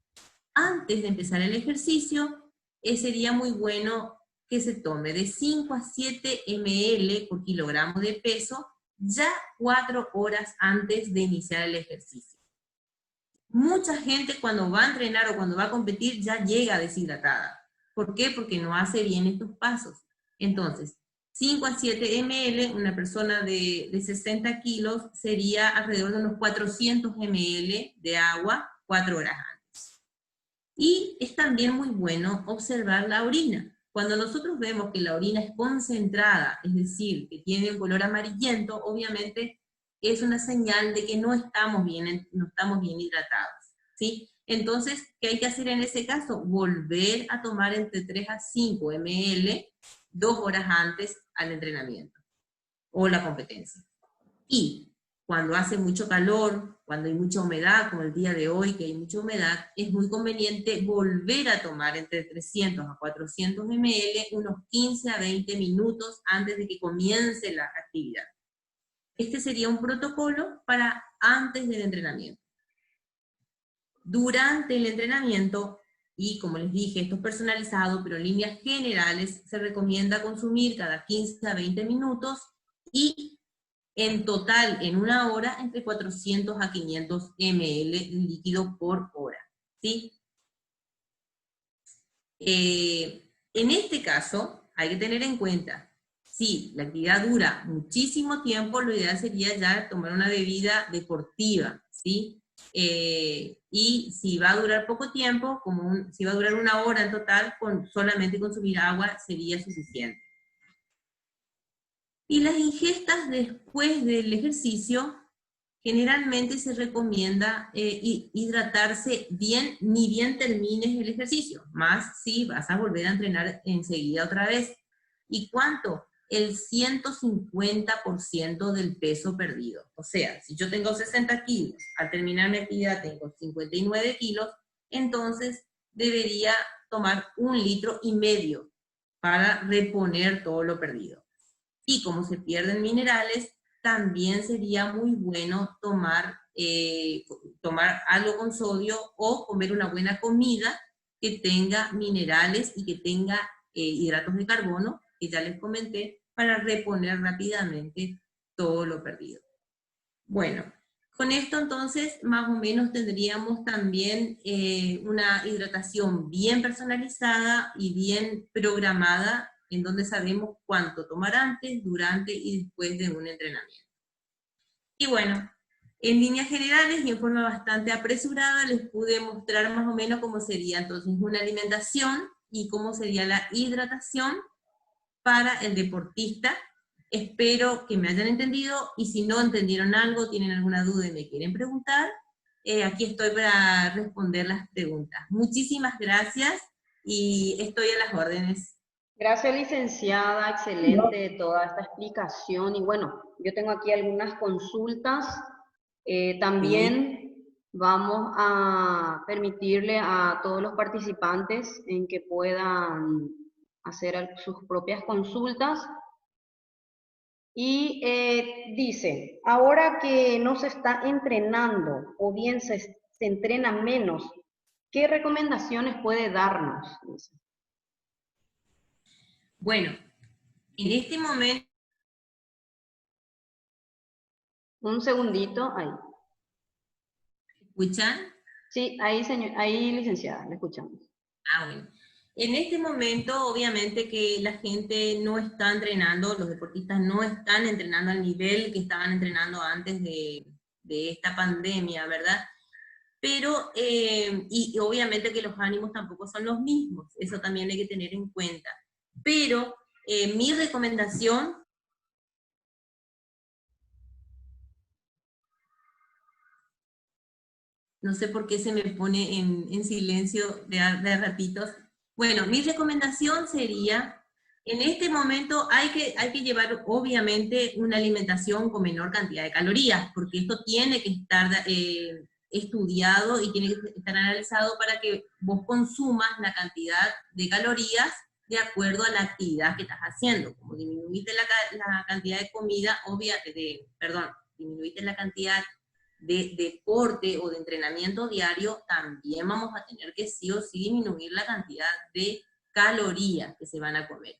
Antes de empezar el ejercicio, sería muy bueno que se tome de 5 a 7 ml por kilogramo de peso ya 4 horas antes de iniciar el ejercicio. Mucha gente cuando va a entrenar o cuando va a competir ya llega deshidratada. ¿Por qué? Porque no hace bien estos pasos. Entonces, 5 a 7 ml, una persona de 60 kilos sería alrededor de unos 400 ml de agua 4 horas antes. Y es también muy bueno observar la orina. Cuando nosotros vemos que la orina es concentrada, es decir, que tiene un color amarillento, obviamente es una señal de que no estamos bien hidratados, ¿sí? Entonces, ¿qué hay que hacer en ese caso? Volver a tomar entre 3 a 5 ml 2 horas antes al entrenamiento o la competencia. Y cuando hace mucho calor, cuando hay mucha humedad, como el día de hoy que hay mucha humedad, es muy conveniente volver a tomar entre 300 a 400 ml unos 15 a 20 minutos antes de que comience la actividad. Este sería un protocolo para antes del entrenamiento. Durante el entrenamiento, y como les dije, esto es personalizado, pero en líneas generales se recomienda consumir cada 15 a 20 minutos y en total, en una hora, entre 400 a 500 ml de líquido por hora, ¿sí? En este caso, hay que tener en cuenta, si la actividad dura muchísimo tiempo, lo ideal sería ya tomar una bebida deportiva, ¿sí? Y si va a durar poco tiempo, si va a durar una hora en total, solamente consumir agua sería suficiente. Y las ingestas después del ejercicio, generalmente se recomienda hidratarse bien, ni bien termines el ejercicio, más si vas a volver a entrenar enseguida otra vez. ¿Y cuánto? El 150% del peso perdido. O sea, si yo tengo 60 kilos, al terminar mi actividad tengo 59 kilos, entonces debería tomar 1,5 litros para reponer todo lo perdido. Y como se pierden minerales, también sería muy bueno tomar algo con sodio o comer una buena comida que tenga minerales y que tenga hidratos de carbono, que ya les comenté, para reponer rápidamente todo lo perdido. Bueno, con esto entonces más o menos tendríamos también una hidratación bien personalizada y bien programada, en donde sabemos cuánto tomar antes, durante y después de un entrenamiento. Y bueno, en líneas generales y en forma bastante apresurada les pude mostrar más o menos cómo sería entonces una alimentación y cómo sería la hidratación para el deportista. Espero que me hayan entendido, y si no entendieron algo, tienen alguna duda y me quieren preguntar, aquí estoy para responder las preguntas. Muchísimas gracias y estoy a las órdenes. Gracias, licenciada, excelente toda esta explicación. Y bueno, yo tengo aquí algunas consultas. Sí. También vamos a permitirle a todos los participantes en que puedan hacer sus propias consultas. Y dice, ahora que no se está entrenando o bien se entrena menos, ¿qué recomendaciones puede darnos? Dice. Bueno, en este momento... Un segundito, ahí. ¿Escuchan? Sí, ahí, señor, ahí, licenciada, le escuchamos. Ah, bueno. En este momento, obviamente que la gente no está entrenando, los deportistas no están entrenando al nivel que estaban entrenando antes de esta pandemia, ¿verdad? Pero, y obviamente que los ánimos tampoco son los mismos, eso también hay que tener en cuenta. Pero mi recomendación... No sé por qué se me pone en silencio de ratitos. Bueno, mi recomendación sería, en este momento hay que llevar obviamente una alimentación con menor cantidad de calorías, porque esto tiene que estar estudiado y tiene que estar analizado para que vos consumas la cantidad de calorías de acuerdo a la actividad que estás haciendo. Como disminuiste la cantidad de comida, disminuiste la cantidad de deporte o de entrenamiento diario, también vamos a tener que sí o sí disminuir la cantidad de calorías que se van a comer.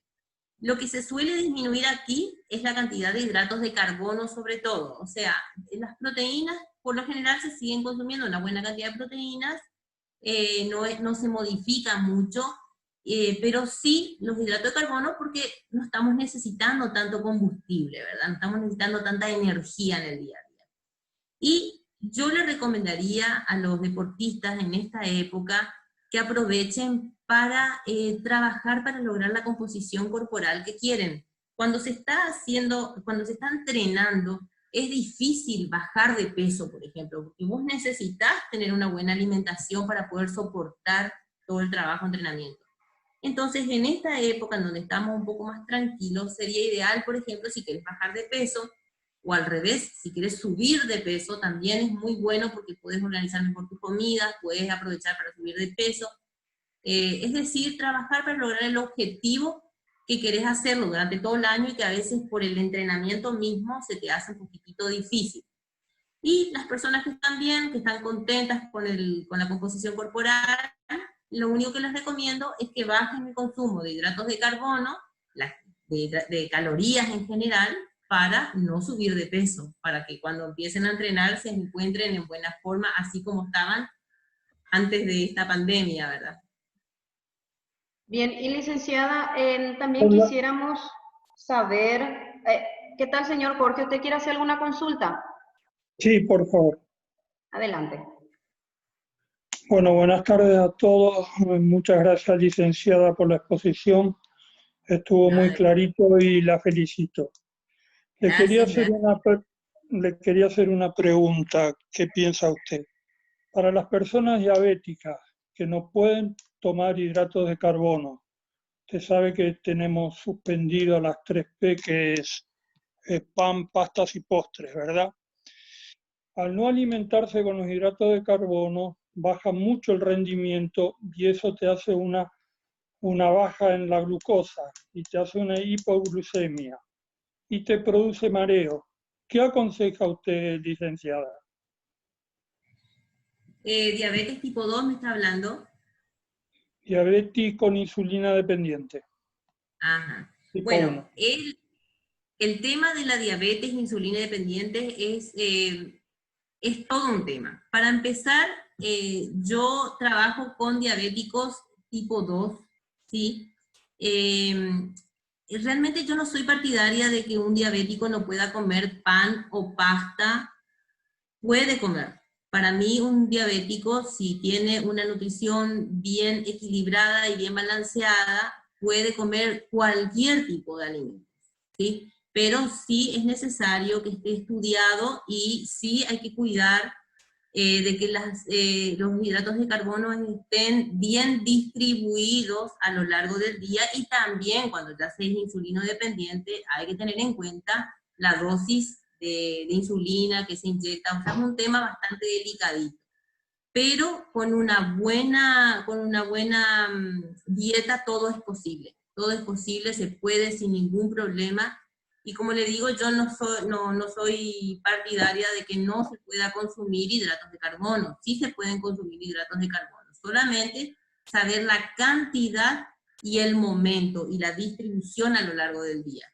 Lo que se suele disminuir aquí es la cantidad de hidratos de carbono sobre todo, o sea, las proteínas por lo general se siguen consumiendo una buena cantidad de proteínas, no se modifica mucho, pero sí los hidratos de carbono porque no estamos necesitando tanto combustible, ¿verdad? No estamos necesitando tanta energía en el día a día. Y yo le recomendaría a los deportistas en esta época que aprovechen para trabajar para lograr la composición corporal que quieren. Cuando se está entrenando, es difícil bajar de peso, por ejemplo, porque vos necesitas tener una buena alimentación para poder soportar todo el trabajo de entrenamiento. Entonces, en esta época en donde estamos un poco más tranquilos, sería ideal, por ejemplo, si quieres bajar de peso, o al revés, si quieres subir de peso, también es muy bueno porque puedes organizar mejor tus comidas, puedes aprovechar para subir de peso. Es decir, trabajar para lograr el objetivo que querés hacerlo durante todo el año y que a veces por el entrenamiento mismo se te hace un poquitito difícil. Y las personas que están bien, que están contentas con la composición corporal, lo único que les recomiendo es que bajen el consumo de hidratos de carbono, de calorías en general, para no subir de peso, para que cuando empiecen a entrenar se encuentren en buena forma, así como estaban antes de esta pandemia, ¿verdad? Bien, y licenciada, también Hola. quisiéramos saber, ¿qué tal, señor Jorge? ¿Usted quiere hacer alguna consulta? Sí, por favor. Adelante. Bueno, buenas tardes a todos. Muchas gracias, licenciada, por la exposición. Estuvo muy clarito y la felicito. Le quería hacer una pregunta. ¿Qué piensa usted? Para las personas diabéticas que no pueden tomar hidratos de carbono, usted sabe que tenemos suspendido las 3P, que es pan, pastas y postres, ¿verdad? Al no alimentarse con los hidratos de carbono, baja mucho el rendimiento y eso te hace una baja en la glucosa y te hace una hipoglucemia y te produce mareo. ¿Qué aconseja usted, licenciada? Diabetes tipo 2 me está hablando. Diabetes con insulina dependiente. Ajá. Tipo Bueno, 1. el tema de la diabetes insulina dependiente es todo un tema. Para empezar, yo trabajo con diabéticos tipo 2, ¿sí? Realmente yo no soy partidaria de que un diabético no pueda comer pan o pasta. Puede comer Para mí un diabético, si tiene una nutrición bien equilibrada y bien balanceada, puede comer cualquier tipo de alimentos, ¿sí? Pero sí es necesario que esté estudiado y sí hay que cuidar de que los hidratos de carbono estén bien distribuidos a lo largo del día, y también cuando ya se es insulino dependiente hay que tener en cuenta la dosis de insulina que se inyecta. O sea, es un tema bastante delicadito. Pero con una buena dieta todo es posible. Todo es posible, se puede sin ningún problema. Y como le digo, yo no soy partidaria de que no se pueda consumir hidratos de carbono. Sí se pueden consumir hidratos de carbono. Solamente saber la cantidad y el momento y la distribución a lo largo del día.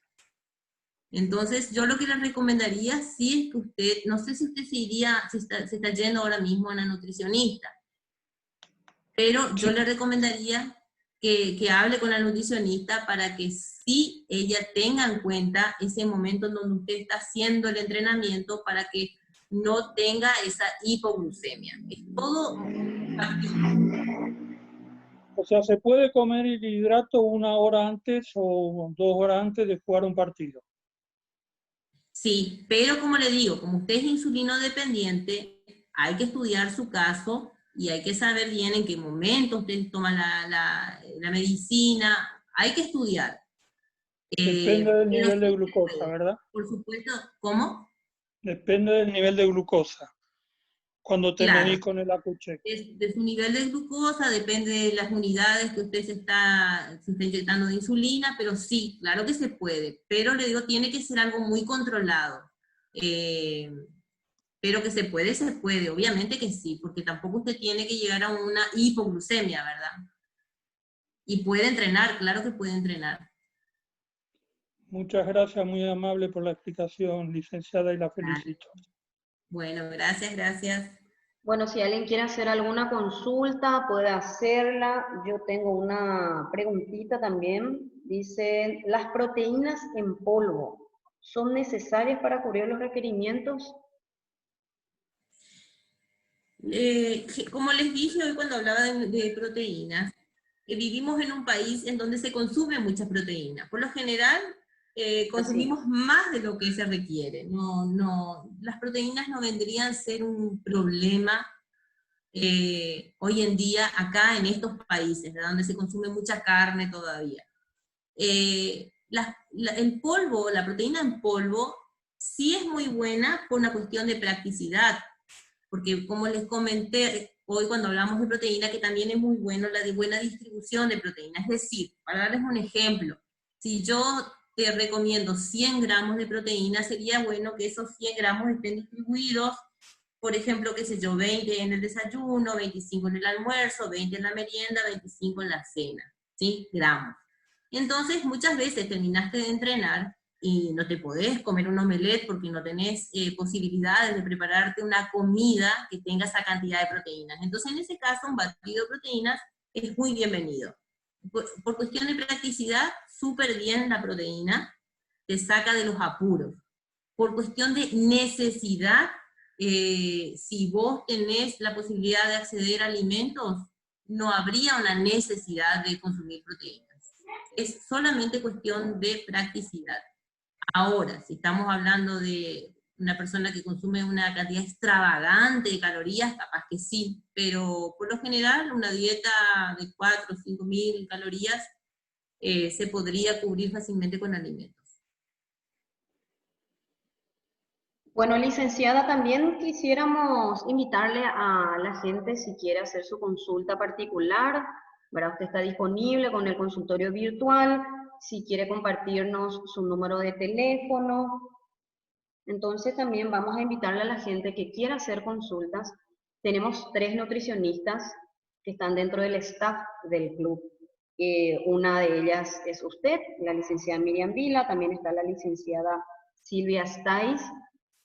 Entonces, yo lo que le recomendaría, sí, es que usted, no sé si usted se está yendo ahora mismo a una nutricionista, pero yo le recomendaría que hable con la nutricionista para que sí ella tenga en cuenta ese momento en donde usted está haciendo el entrenamiento, para que no tenga esa hipoglucemia. Es todo factible. O sea, ¿se puede comer el hidrato 1 hora antes o 2 horas antes de jugar un partido? Sí, pero como le digo, como usted es insulino dependiente, hay que estudiar su caso y hay que saber bien en qué momento usted toma la medicina. Hay que estudiar. Depende del Pero nivel sí de se glucosa, puede. ¿verdad? Por supuesto, ¿cómo? Depende del nivel de glucosa, cuando te Claro, medís con el AcuCheck. de su nivel de glucosa, depende de las unidades que usted se está inyectando de insulina, pero sí, claro que se puede, pero le digo, tiene que ser algo muy controlado. Eh, pero que se puede, obviamente que sí, porque tampoco usted tiene que llegar a una hipoglucemia, ¿verdad? Y puede entrenar, claro que puede entrenar. Muchas gracias, muy amable por la explicación, licenciada, y la Vale. felicito. Bueno, gracias, gracias. Bueno, si alguien quiere hacer alguna consulta, puede hacerla. Yo tengo una preguntita también. Dice, ¿las proteínas en polvo son necesarias para cubrir los requerimientos? Como les dije hoy cuando hablaba de proteínas, vivimos en un país en donde se consume mucha proteína. Por lo general, Así es. consumimos más de lo que se requiere. Las proteínas no vendrían a ser un problema hoy en día acá en estos países, ¿verdad? Donde se consume mucha carne todavía. El polvo, la proteína en polvo, sí es muy buena por una cuestión de practicidad, porque como les comenté hoy cuando hablamos de proteína, que también es muy bueno la de buena distribución de proteína. Es decir, para darles un ejemplo, si yo te recomiendo 100 gramos de proteína, sería bueno que esos 100 gramos estén distribuidos, por ejemplo, qué sé yo, 20 en el desayuno, 25 en el almuerzo, 20 en la merienda, 25 en la cena, ¿sí? Gramos. Entonces, muchas veces terminaste de entrenar y no te podés comer un omelette porque no tenés posibilidades de prepararte una comida que tenga esa cantidad de proteínas. Entonces, en ese caso, un batido de proteínas es muy bienvenido. Por cuestión de practicidad, súper bien la proteína, te saca de los apuros. Por cuestión de necesidad, si vos tenés la posibilidad de acceder a alimentos, no habría una necesidad de consumir proteínas. Es solamente cuestión de practicidad. Ahora, si estamos hablando de una persona que consume una cantidad extravagante de calorías, capaz que sí, pero por lo general una dieta de 4 o 5 mil calorías se podría cubrir fácilmente con alimentos. Bueno, licenciada, también quisiéramos invitarle a la gente si quiere hacer su consulta particular, ¿verdad? Usted está disponible con el consultorio virtual, si quiere compartirnos su número de teléfono. Entonces también vamos a invitarle a la gente que quiera hacer consultas. Tenemos 3 nutricionistas que están dentro del staff del club. Una de ellas es usted, la licenciada Miriam Vila, también está la licenciada Silvia Stais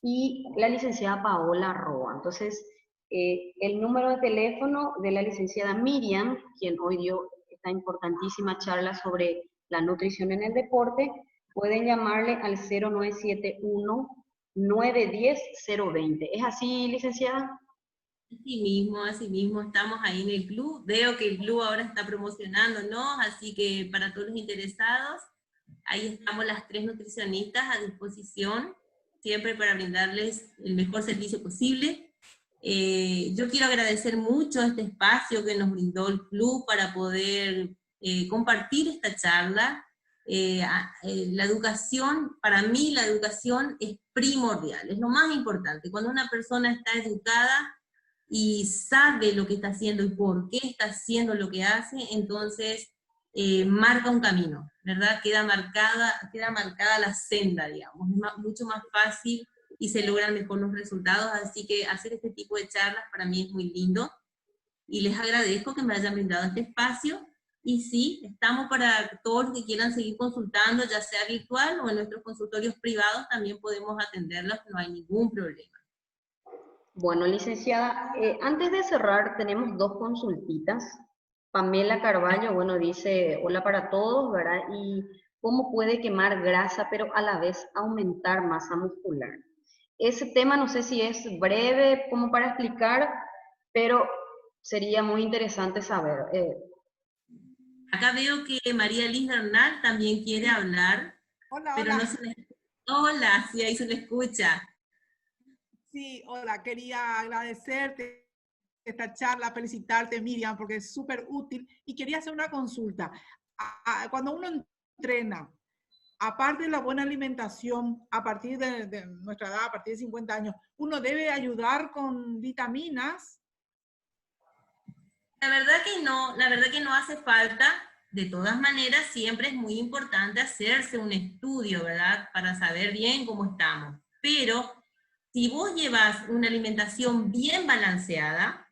y la licenciada Paola Roa. Entonces, el número de teléfono de la licenciada Miriam, quien hoy dio esta importantísima charla sobre la nutrición en el deporte, pueden llamarle al 0971 910-020. ¿Es así, licenciada? Así mismo, estamos ahí en el club. Veo que el club ahora está promocionándonos, así que para todos los interesados, ahí estamos las 3 nutricionistas a disposición, siempre para brindarles el mejor servicio posible. Yo quiero agradecer mucho este espacio que nos brindó el club para poder compartir esta charla. La educación, para mí la educación es primordial, es lo más importante. Cuando una persona está educada y sabe lo que está haciendo y por qué está haciendo lo que hace, entonces marca un camino, ¿verdad? Queda marcada la senda, digamos, es mucho más fácil y se logran mejor los resultados, así que hacer este tipo de charlas para mí es muy lindo, y les agradezco que me hayan brindado este espacio, y sí, estamos para todos los que quieran seguir consultando, ya sea virtual o en nuestros consultorios privados, también podemos atenderlos, no hay ningún problema. Bueno, licenciada, antes de cerrar tenemos 2 consultitas. Pamela Carballo, bueno, dice, hola para todos, ¿verdad? Y cómo puede quemar grasa, pero a la vez aumentar masa muscular. Ese tema no sé si es breve como para explicar, pero sería muy interesante saber. Acá veo que María Liz Bernal también quiere hablar, Hola, pero hola. no se le... Hola, sí, ahí se le escucha. Sí, hola, quería agradecerte esta charla, felicitarte, Miriam, porque es súper útil. Y quería hacer una consulta. Cuando uno entrena, aparte de la buena alimentación, a partir de nuestra edad, a partir de 50 años, ¿uno debe ayudar con vitaminas? La verdad que no hace falta. De todas maneras, siempre es muy importante hacerse un estudio, ¿verdad? Para saber bien cómo estamos. Pero si vos llevas una alimentación bien balanceada,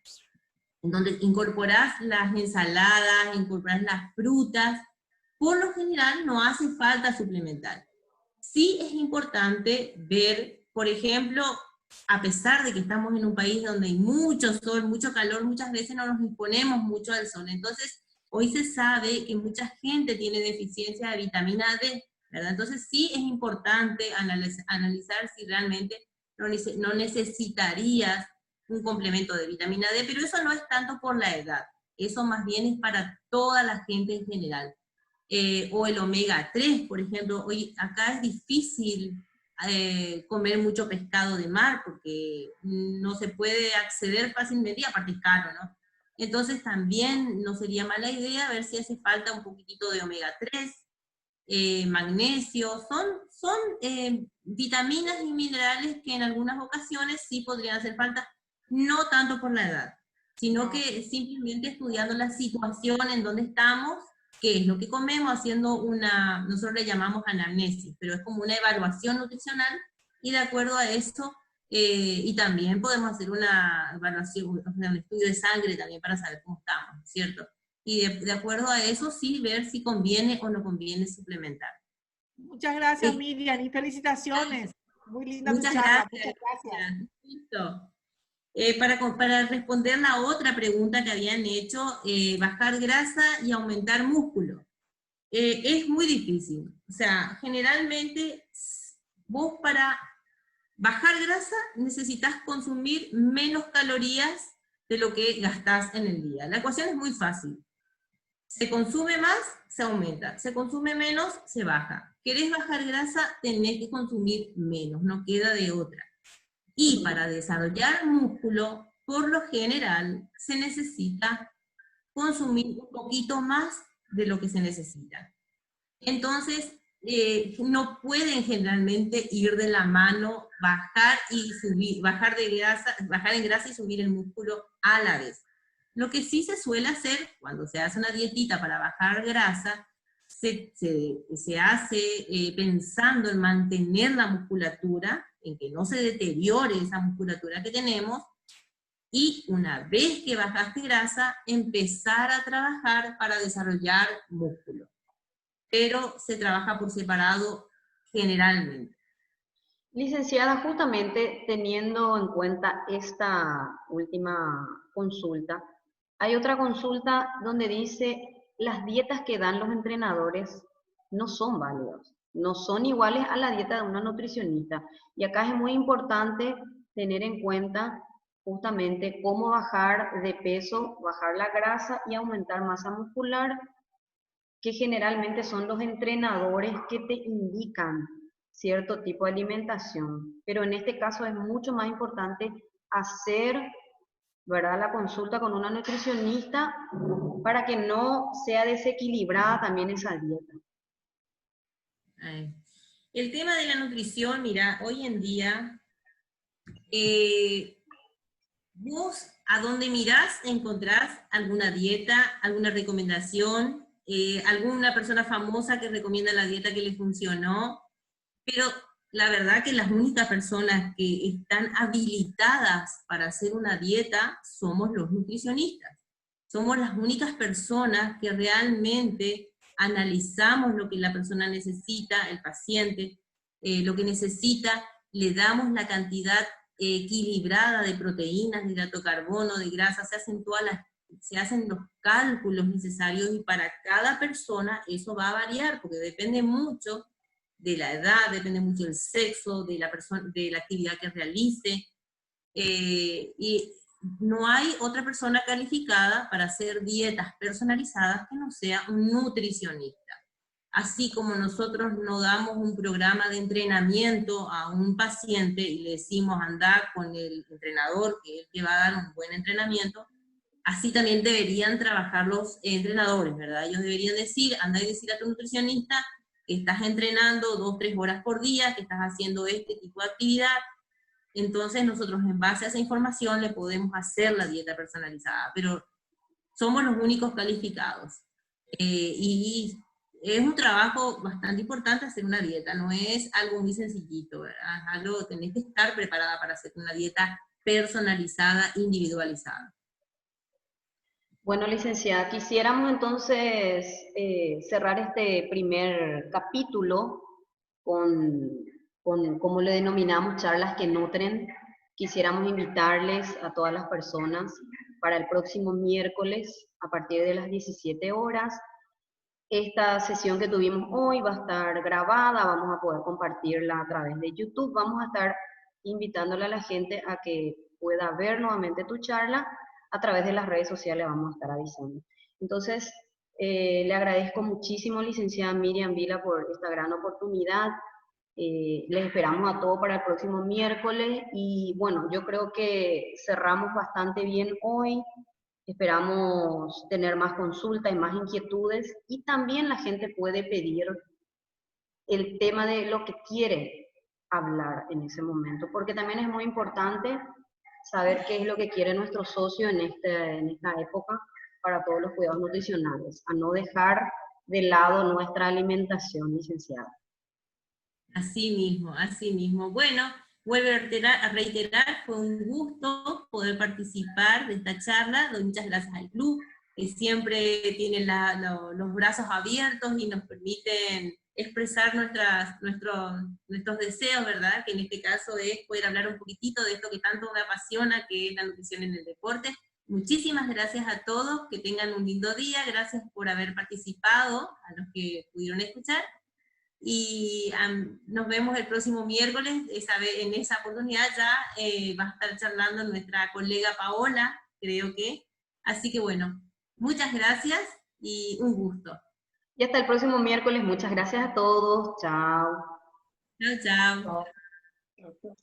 donde incorporás las ensaladas, incorporás las frutas, por lo general no hace falta suplementar. Sí es importante ver, por ejemplo, a pesar de que estamos en un país donde hay mucho sol, mucho calor, muchas veces no nos exponemos mucho al sol. Entonces, hoy se sabe que mucha gente tiene deficiencia de vitamina D, ¿verdad? Entonces, sí es importante analizar si realmente no necesitarías un complemento de vitamina D, pero eso no es tanto por la edad. Eso más bien es para toda la gente en general. O el omega 3, por ejemplo. Hoy acá es difícil comer mucho pescado de mar porque no se puede acceder fácilmente y aparte es caro, ¿no? Entonces también no sería mala idea ver si hace falta un poquitito de omega 3, magnesio, son vitaminas y minerales que en algunas ocasiones sí podrían hacer falta, no tanto por la edad, sino que simplemente estudiando la situación en donde estamos, qué es lo que comemos, haciendo nosotros le llamamos anamnesis, pero es como una evaluación nutricional, y de acuerdo a eso, y también podemos hacer una evaluación, un estudio de sangre también para saber cómo estamos, ¿cierto? Y de acuerdo a eso sí ver si conviene o no conviene suplementar. Muchas gracias, Miriam, y felicitaciones. Muy linda tu Muchas charla. gracias. Muchas gracias. Listo. Para responder la otra pregunta que habían hecho, bajar grasa y aumentar músculo. Es muy difícil. O sea, generalmente vos para bajar grasa necesitas consumir menos calorías de lo que gastás en el día. La ecuación es muy fácil. Se consume más, se aumenta. Se consume menos, se baja. ¿Querés bajar grasa? Tenés que consumir menos, no queda de otra. Y para desarrollar músculo, por lo general, se necesita consumir un poquito más de lo que se necesita. Entonces, no pueden generalmente ir de la mano bajar y subir, bajar en grasa y subir el músculo a la vez. Lo que sí se suele hacer cuando se hace una dietita para bajar grasa, se hace pensando en mantener la musculatura, en que no se deteriore esa musculatura que tenemos, y una vez que bajaste grasa, empezar a trabajar para desarrollar músculo. Pero se trabaja por separado generalmente. Licenciada, justamente teniendo en cuenta esta última consulta, hay otra consulta donde dice las dietas que dan los entrenadores no son válidas, no son iguales a la dieta de una nutricionista. Y acá es muy importante tener en cuenta justamente cómo bajar de peso, bajar la grasa y aumentar masa muscular, que generalmente son los entrenadores que te indican cierto tipo de alimentación. Pero en este caso es mucho más importante hacer, ¿verdad?, la consulta con una nutricionista para que no sea desequilibrada también esa dieta. El tema de la nutrición, mira, hoy en día, vos a dónde mirás encontrás alguna dieta, alguna recomendación, alguna persona famosa que recomienda la dieta que le funcionó, pero la verdad que las únicas personas que están habilitadas para hacer una dieta somos los nutricionistas. Somos las únicas personas que realmente analizamos lo que la persona necesita, el paciente, lo que necesita, le damos la cantidad equilibrada de proteínas, de hidrato de carbono, de grasa, se hacen los cálculos necesarios, y para cada persona eso va a variar, porque depende mucho de la edad, depende mucho del sexo, de la persona, de la actividad que realice, y no hay otra persona calificada para hacer dietas personalizadas que no sea un nutricionista. Así como nosotros no damos un programa de entrenamiento a un paciente y le decimos andar con el entrenador que es el que va a dar un buen entrenamiento, así también deberían trabajar los entrenadores, ¿verdad? Ellos deberían decir, anda y decir a tu nutricionista que estás entrenando 2-3 horas por día, que estás haciendo este tipo de actividad. Entonces nosotros en base a esa información le podemos hacer la dieta personalizada, pero somos los únicos calificados. Y es un trabajo bastante importante hacer una dieta, no es algo muy sencillito, ¿verdad? Es algo, tenés que estar preparada para hacer una dieta personalizada, individualizada. Bueno, licenciada, quisiéramos entonces cerrar este primer capítulo con, como le denominamos, charlas que nutren. Quisiéramos invitarles a todas las personas para el próximo miércoles a partir de las 17 horas. Esta sesión que tuvimos hoy va a estar grabada, vamos a poder compartirla a través de YouTube. Vamos a estar invitándole a la gente a que pueda ver nuevamente tu charla. A través de las redes sociales vamos a estar avisando. Entonces, le agradezco muchísimo, licenciada Miriam Vila, por esta gran oportunidad. Les esperamos a todos para el próximo miércoles y bueno, yo creo que cerramos bastante bien hoy. Esperamos tener más consultas y más inquietudes, y también la gente puede pedir el tema de lo que quiere hablar en ese momento, porque también es muy importante saber qué es lo que quiere nuestro socio en esta época para todos los cuidados nutricionales, a no dejar de lado nuestra alimentación, licenciada. Así mismo. Bueno, vuelvo a reiterar, fue un gusto poder participar de esta charla. Doy muchas gracias al club, que siempre tienen los brazos abiertos y nos permiten expresar nuestros deseos, ¿verdad? Que en este caso es poder hablar un poquitito de esto que tanto me apasiona, que es la nutrición en el deporte. Muchísimas gracias a todos, que tengan un lindo día, gracias por haber participado, a los que pudieron escuchar, y nos vemos el próximo miércoles. En esa oportunidad ya va a estar charlando nuestra colega Paola, creo que. Así que bueno, muchas gracias y un gusto. Y hasta el próximo miércoles. Muchas gracias a todos. Chao. Chao, chao. Chao.